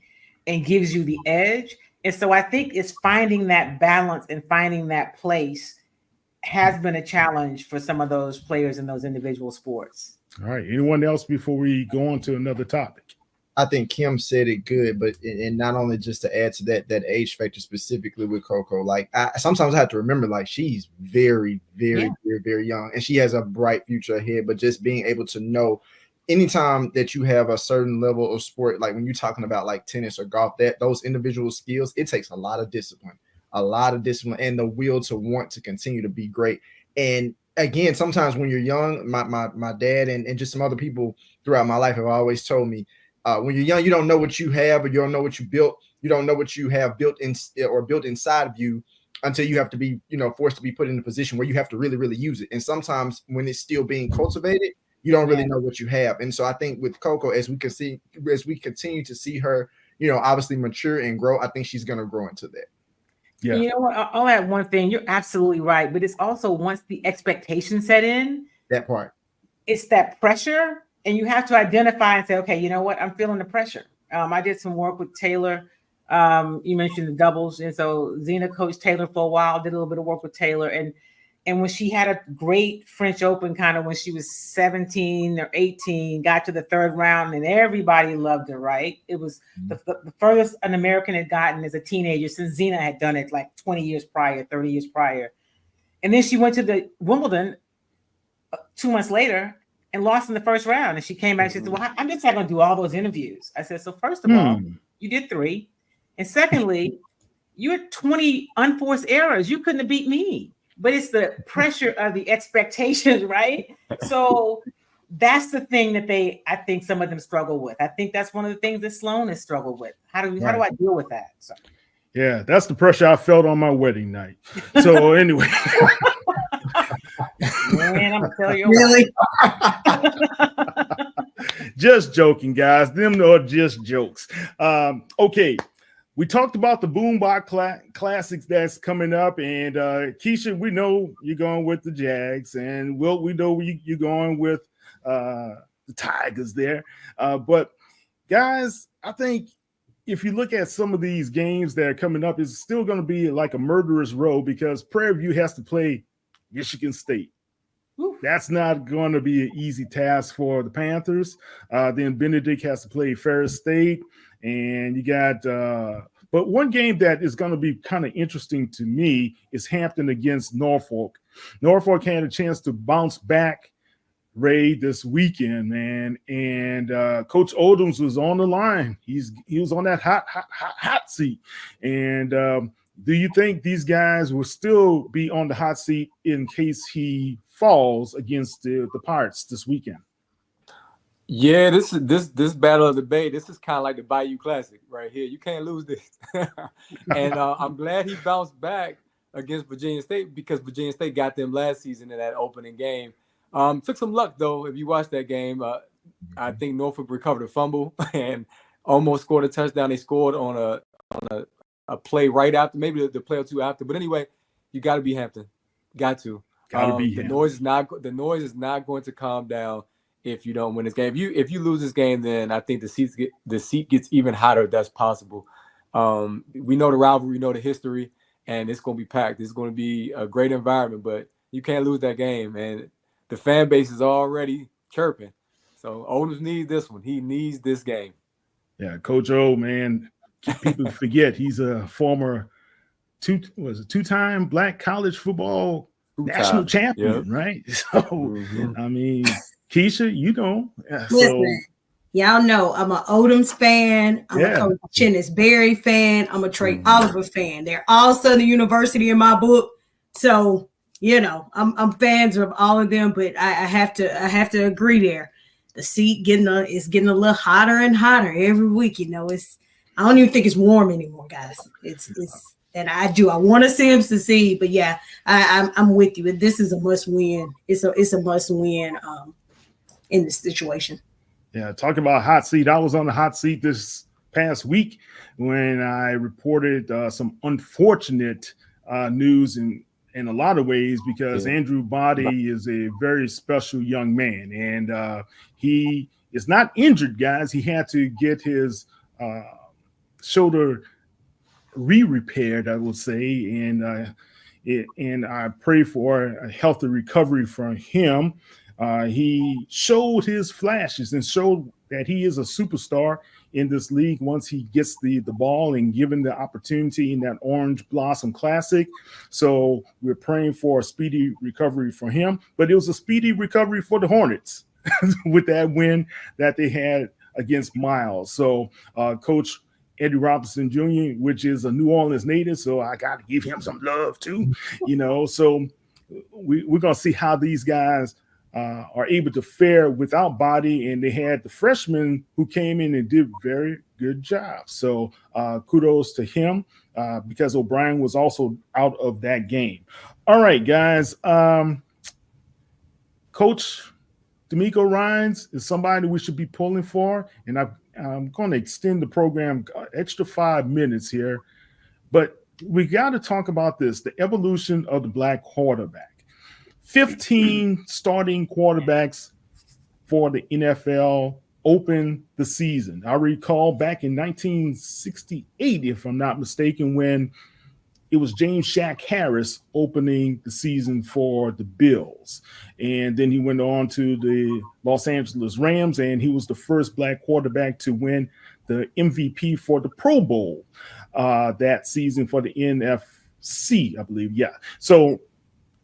and gives you the edge. And so I think it's finding that balance and finding that place has been a challenge for some of those players in those individual sports. All right. Anyone else before we go on to another topic? I think Kim said it good, but and not only just to add to that age factor specifically with Coco, like sometimes I have to remember, like she's very, very, very, very young, and she has a bright future ahead. But just being able to know, anytime that you have a certain level of sport, like when you're talking about like tennis or golf, that those individual skills, it takes a lot of discipline, and the will to want to continue to be great. And again, sometimes when you're young, my dad and just some other people throughout my life have always told me, when you're young, you don't know what you have, or you don't know what you built. You don't know what you have built in or built inside of you until you have to be, forced to be put in a position where you have to really, really use it. And sometimes when it's still being cultivated, you don't really know what you have. And so I think with Coco, as we continue to see her, obviously mature and grow, I think she's going to grow into that. Yeah. You know what? I'll add one thing. You're absolutely right. But it's also once the expectation set in, that part, it's that pressure. And you have to identify and say, okay, you know what? I'm feeling the pressure. I did some work with Taylor. You mentioned the doubles. And so Zena coached Taylor for a while, did a little bit of work with Taylor. And when she had a great French Open, kind of when she was 17 or 18, got to the third round and everybody loved her, right? It was the furthest an American had gotten as a teenager since Zena had done it like 20 years prior, 30 years prior. And then she went to the Wimbledon 2 months later and lost in the first round. And she came back, she said, well, I'm just not going to do all those interviews. I said, so first of all, you did 3. And secondly, you had 20 unforced errors. You couldn't have beat me. But it's the pressure of the expectations, right? So that's the thing that I think some of them struggle with. I think that's one of the things that Sloan has struggled with. How do I deal with that? So. Yeah, that's the pressure I felt on my wedding night. So anyway. Man, I'm gonna tell you really. Just joking, guys. Them are just jokes. Okay, we talked about the Boombox Classics that's coming up, and Keisha, we know you're going with the Jags, and Wilt, we know you're going with the Tigers there. But guys, I think if you look at some of these games that are coming up, it's still going to be like a murderer's row because Prairie View has to play Michigan State. That's not going to be an easy task for the Panthers. Then Benedict has to play Ferris State, and you got but one game that is going to be kind of interesting to me is Hampton against Norfolk. Norfolk had a chance to bounce back, Ray, this weekend, man, and Coach Odoms was on the line. He was on that hot seat, and do you think these guys will still be on the hot seat in case he falls against the Pirates this weekend? Yeah, this battle of the Bay. This is kind of like the Bayou Classic right here. You can't lose this. And I'm glad he bounced back against Virginia State because Virginia State got them last season in that opening game. Took some luck though. If you watch that game, I think Norfolk recovered a fumble and almost scored a touchdown. They scored on a play right after, maybe the play or two after. But anyway, you got to be Hampton. Got to. The noise is not going to calm down if you don't win this game. If you lose this game, then I think the seat gets even hotter if that's possible. We know the rivalry, we know the history, and it's going to be packed. It's going to be a great environment, but you can't lose that game. And the fan base is already chirping. So Odoms needs this one. He needs this game. Yeah, Coach O, man, people forget he's a former two-time Black college football national champion, right? So, I mean, Keisha, you know. Listen, y'all know I'm an Odoms fan. I'm a Coach Chennis Berry fan. I'm a Trey Oliver fan. They're all Southern University in my book. So, you know, I'm fans of all of them, but I have to agree there. The seat is getting a little hotter and hotter every week. You know, I don't even think it's warm anymore, guys. It's and I want to see him succeed, but yeah, I'm with you. This is a must win. It's a must win in this situation. Yeah, talking about hot seat. I was on the hot seat this past week when I reported some unfortunate news in a lot of ways, because Andrew Body is a very special young man, and he is not injured, guys. He had to get his shoulder repaired, I would say, and I pray for a healthy recovery from him. He showed his flashes and showed that he is a superstar in this league once he gets the ball and given the opportunity in that Orange Blossom Classic. So we're praying for a speedy recovery for him. But it was a speedy recovery for the Hornets with that win that they had against Miles. So Coach Eddie Robinson Jr., which is a New Orleans native, so I got to give him some love too, So we're going to see how these guys are able to fare without Body, and they had the freshman who came in and did very good job. So kudos to him because O'Brien was also out of that game. All right, guys. Coach DeMeco Ryans is somebody we should be pulling for, and I'm going to extend the program extra 5 minutes here, but we got to talk about this, the evolution of the black quarterback. 15 starting quarterbacks for the NFL opened the season. I recall back in 1968, if I'm not mistaken, when it was James Shaq Harris opening the season for the Bills. And then he went on to the Los Angeles Rams, and he was the first black quarterback to win the MVP for the Pro Bowl that season for the NFC, I believe. Yeah. So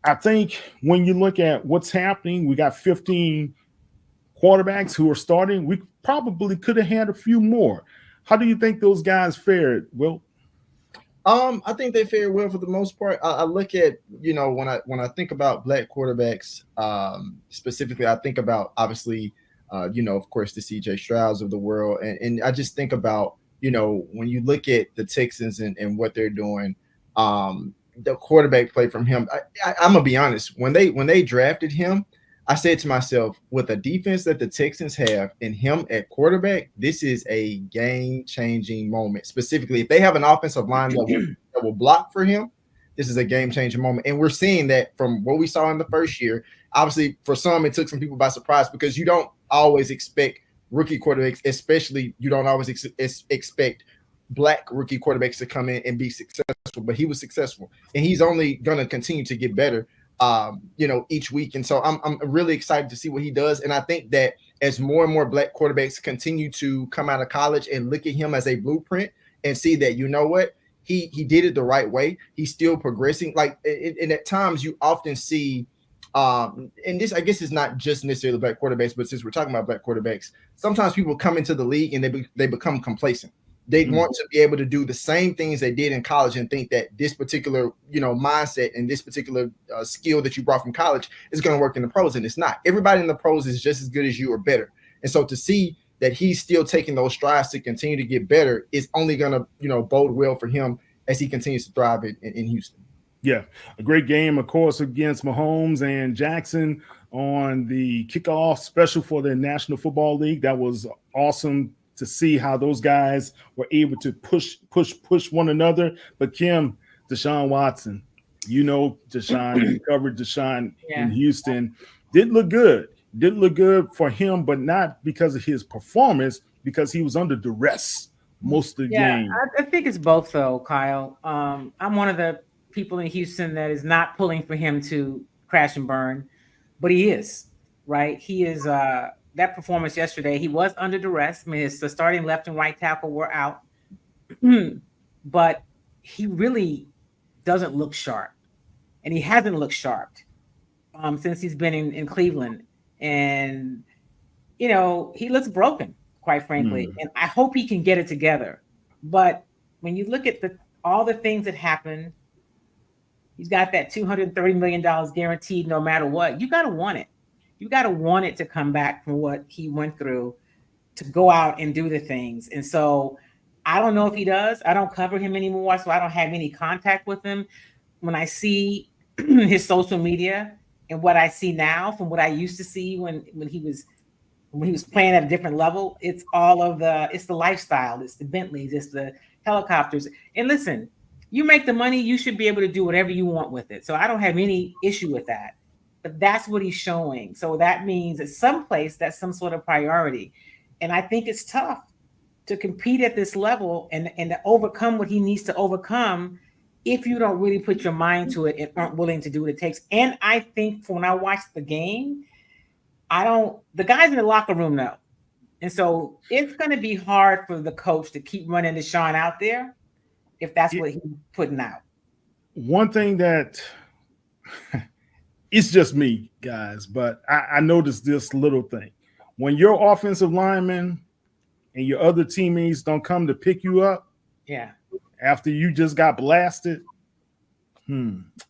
I think when you look at what's happening, we got 15 quarterbacks who are starting. We probably could have had a few more. How do you think those guys fared, Will? I think they fared well for the most part. I look at, when I think about black quarterbacks, specifically, I think about obviously, of course, the CJ Strouds of the world. And I just think about, when you look at the Texans and what they're doing, the quarterback play from him. I'm gonna be honest. When they drafted him, I said to myself, with the defense that the Texans have and him at quarterback, this is a game-changing moment. Specifically, if they have an offensive line that will block for him, this is a game-changing moment. And we're seeing that from what we saw in the first year. Obviously, for some, it took some people by surprise because you don't always expect rookie quarterbacks, especially you don't always expect black rookie quarterbacks to come in and be successful, but he was successful, and he's only going to continue to get better, each week. And so I'm really excited to see what he does. And I think that as more and more black quarterbacks continue to come out of college and look at him as a blueprint and see that, he did it the right way. He's still progressing. And at times you often see, and this, I guess, is not just necessarily black quarterbacks, but since we're talking about black quarterbacks, sometimes people come into the league and they become complacent. They want to be able to do the same things they did in college and think that this particular, mindset and this particular skill that you brought from college is going to work in the pros, and it's not. Everybody in the pros is just as good as you or better. And so to see that he's still taking those strides to continue to get better is only going to, bode well for him as he continues to thrive in Houston. Yeah, a great game, of course, against Mahomes and Jackson on the kickoff special for the National Football League. That was awesome to see how those guys were able to push one another. But Kim, Deshaun Watson, Deshaun, you covered Deshaun in Houston, didn't look good. Didn't look good for him, but not because of his performance, because he was under duress most of the game. I think it's both, though, Kyle. I'm one of the people in Houston that is not pulling for him to crash and burn, but he is, right? He is that performance yesterday, he was under duress. I mean, the starting left and right tackle were out, but he really doesn't look sharp, and he hasn't looked sharp since he's been in Cleveland. And, he looks broken, quite frankly, and I hope he can get it together. But when you look at all the things that happened, he's got that $230 million guaranteed no matter what. You got to want it. You got to want it to come back from what he went through to go out and do the things. And so I don't know if he does. I don't cover him anymore, so I don't have any contact with him. When I see his social media and what I see now from what I used to see when he was when he was playing at a different level. It's the lifestyle, it's the Bentleys, it's the helicopters. And listen, you make the money, you should be able to do whatever you want with it. So I don't have any issue with that. But that's what he's showing. So that means at some place that's some sort of priority. And I think it's tough to compete at this level and to overcome what he needs to overcome if you don't really put your mind to it and aren't willing to do what it takes. And I think when I watched the game, the guys in the locker room know. And so it's going to be hard for the coach to keep running Deshaun out there if that's what he's putting out. One thing that it's just me, guys, but I noticed this little thing. When your offensive linemen and your other teammates don't come to pick you up, after you just got blasted,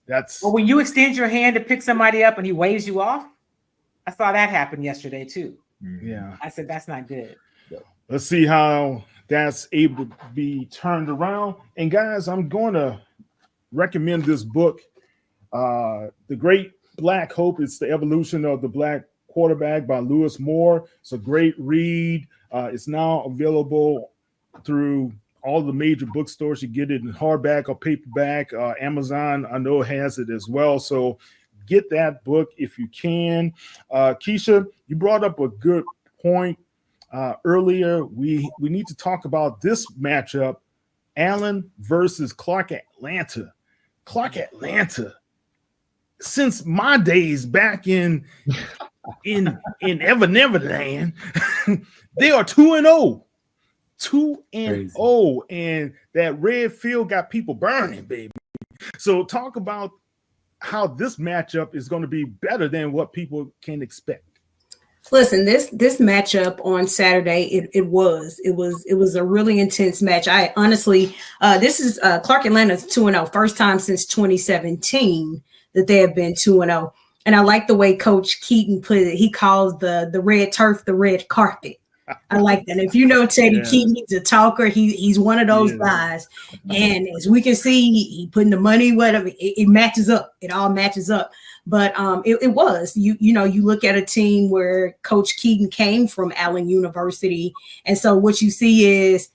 that's. Well, when you extend your hand to pick somebody up and he waves you off, I saw that happen yesterday too. Yeah, I said that's not good. Let's see how that's able to be turned around. And guys, I'm going to recommend this book, The Great Black Hope. It's the Evolution of the Black Quarterback by Lewis Moore. It's a great read. It's now available through all the major bookstores. You get it in hardback or paperback. Amazon, I know, has it as well. So get that book if you can. Keisha, you brought up a good point earlier. We need to talk about this matchup, Allen versus Clark Atlanta. Clark Atlanta, since my days back in Ever Neverland, they are 2-0. 2-0, and that red field got people burning, baby. So talk about how this matchup is going to be better than what people can expect. Listen, this matchup on Saturday, it was a really intense match. I honestly, this is Clark Atlanta's 2-0, first time since 2017 that they have been 2-0. And I like the way Coach Keaton put it. He calls the red turf the red carpet. I like that. If you know Teddy Keaton, he's a talker. He's one of those guys. And as we can see, he putting the money, whatever, it matches up. It all matches up. But it was, you look at a team where Coach Keaton came from Allen University. And so what you see is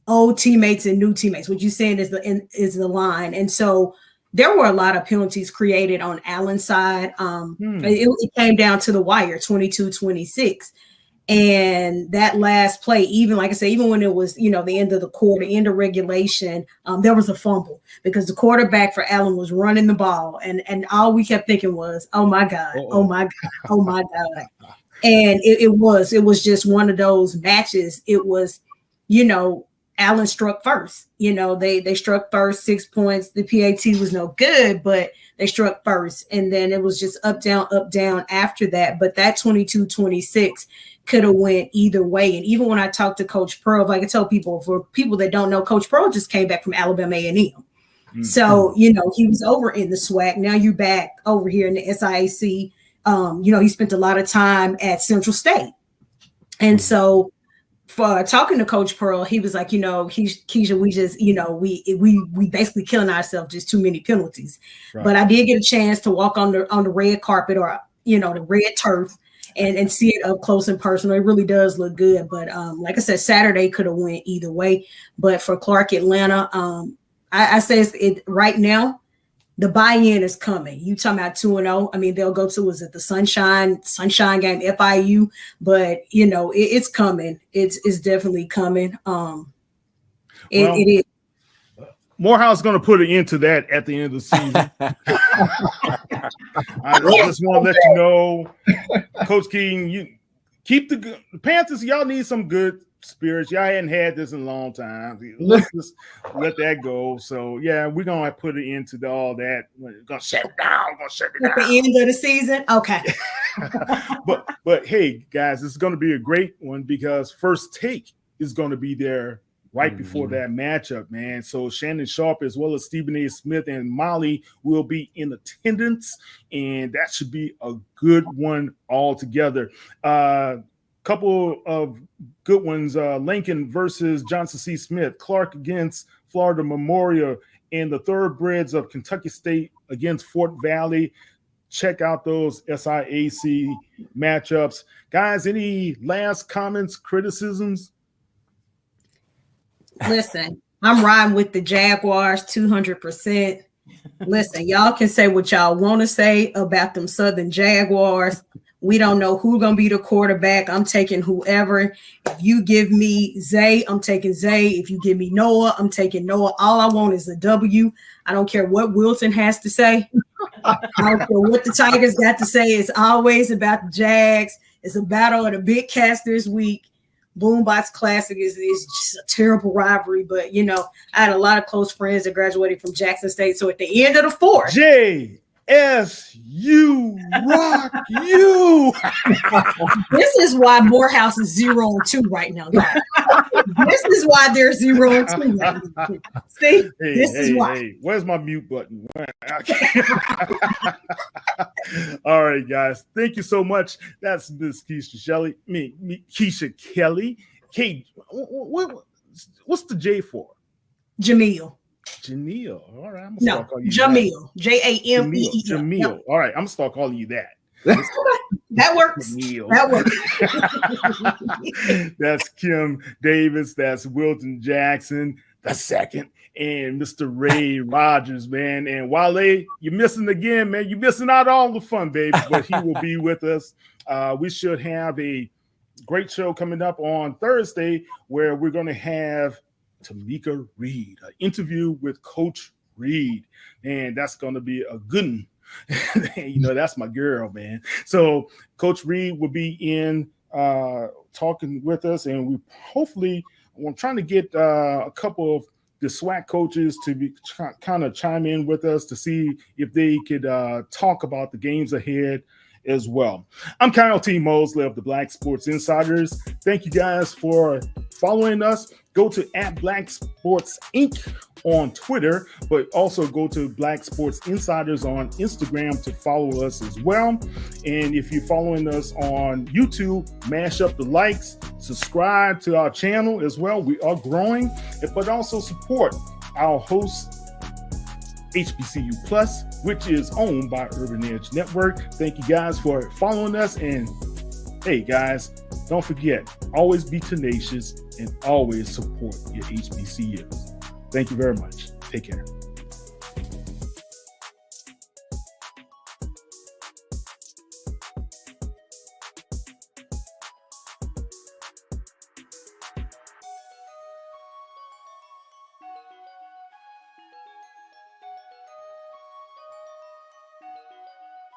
old teammates and new teammates. What you're saying is the line. And so there were a lot of penalties created on Allen's side. It came down to the wire, 22-26. And that last play, even like I said, even when it was, the end of the quarter, end of regulation, there was a fumble because the quarterback for Allen was running the ball. And all we kept thinking was, oh my God, oh my God, oh my God. And it was just one of those matches. It was, Allen struck first. They struck first, 6 points. The PAT was no good, but they struck first. And then it was just up, down after that. But that 22-26 could have went either way. And even when I talked to Coach Pearl, like I tell people, for people that don't know, Coach Pearl just came back from Alabama A&M. So, he was over in the SWAC. Now you're back over here in the SIAC. He spent a lot of time at Central State. And so for talking to Coach Pearl, he was like, Keisha, we just, we basically killing ourselves, just too many penalties. Right. But I did get a chance to walk on the red carpet or, the red turf and see it up close and personal. It really does look good. But like I said, Saturday could have went either way. But for Clark Atlanta, I say it right now, the buy-in is coming. You talking about 2-0. I mean, they'll go to, was it the Sunshine game, FIU? But, it's coming. It's definitely coming. It is. Morehouse is going to put an end to that at the end of the season. I just want to let you know, Coach Keaton, you keep the Panthers. Y'all need some good spirits. Y'all hadn't had this in a long time. Let's just let that go. So yeah, we're gonna put an end to all that. We're gonna shut it down. At the end of the season, okay. but hey, guys, it's gonna be a great one because First Take is gonna be there right before that matchup, man. So Shannon Sharp as well as Stephen A. Smith and Molly will be in attendance, and that should be a good one altogether. Couple of good ones, Lincoln versus Johnson C. Smith, Clark against Florida Memorial, and the Thoroughbreds of Kentucky State against Fort Valley. check out those SIAC matchups. Guys, any last comments, criticisms? Listen, I'm riding with the Jaguars 200%. Listen, y'all can say what y'all want to say about them Southern Jaguars. We don't know who's going to be the quarterback. I'm taking whoever. If you give me Zay, I'm taking Zay. If you give me Noah, I'm taking Noah. All I want is a W. I don't care what Wilson has to say. I don't care what the Tigers got to say. It's always about the Jags. It's a battle of the big cats this week. Boombox Classic is just a terrible rivalry. But, I had a lot of close friends that graduated from Jackson State. So at the end of the fourth. JSU rock you. This is why Morehouse is 0-2 right now, guys. This is why they're 0-2 right now. See, this is why. Hey, where's my mute button? All right, guys. Thank you so much. That's Miss Keisha Kelly. Kate, what's the J for? Jamil. All right. I'm no, Jamil. Jameel. Jamil. Yep. All right. I'm going to start calling you that. That works. Jamil. That works. That's Kim Davis. That's Wilton Jackson II. And Mr. Ray Rogers, man. And Wale, you're missing again, man. You're missing out on all the fun, baby. But he will be with us. We should have a great show coming up on Thursday where we're going to have DeMeco Reed, an interview with Coach Reed, and that's going to be a good one. That's my girl, man. So Coach Reed will be in talking with us, and I'm trying to get a couple of the SWAC coaches to be kind of chime in with us to see if they could talk about the games ahead as well. I'm Kyle T. Mosley of the Black Sports Insiders. Thank you guys for following us. Go to @BlackSportsInc on Twitter, but also go to Black Sports Insiders on Instagram to follow us as well. And if you're following us on YouTube, mash up the likes, subscribe to our channel as well. We are growing, but also support our host, HBCU Plus, which is owned by Urban Edge Network. Thank you guys for following us. And hey, guys, don't forget, always be tenacious and always support your HBCUs. Thank you very much. Take care.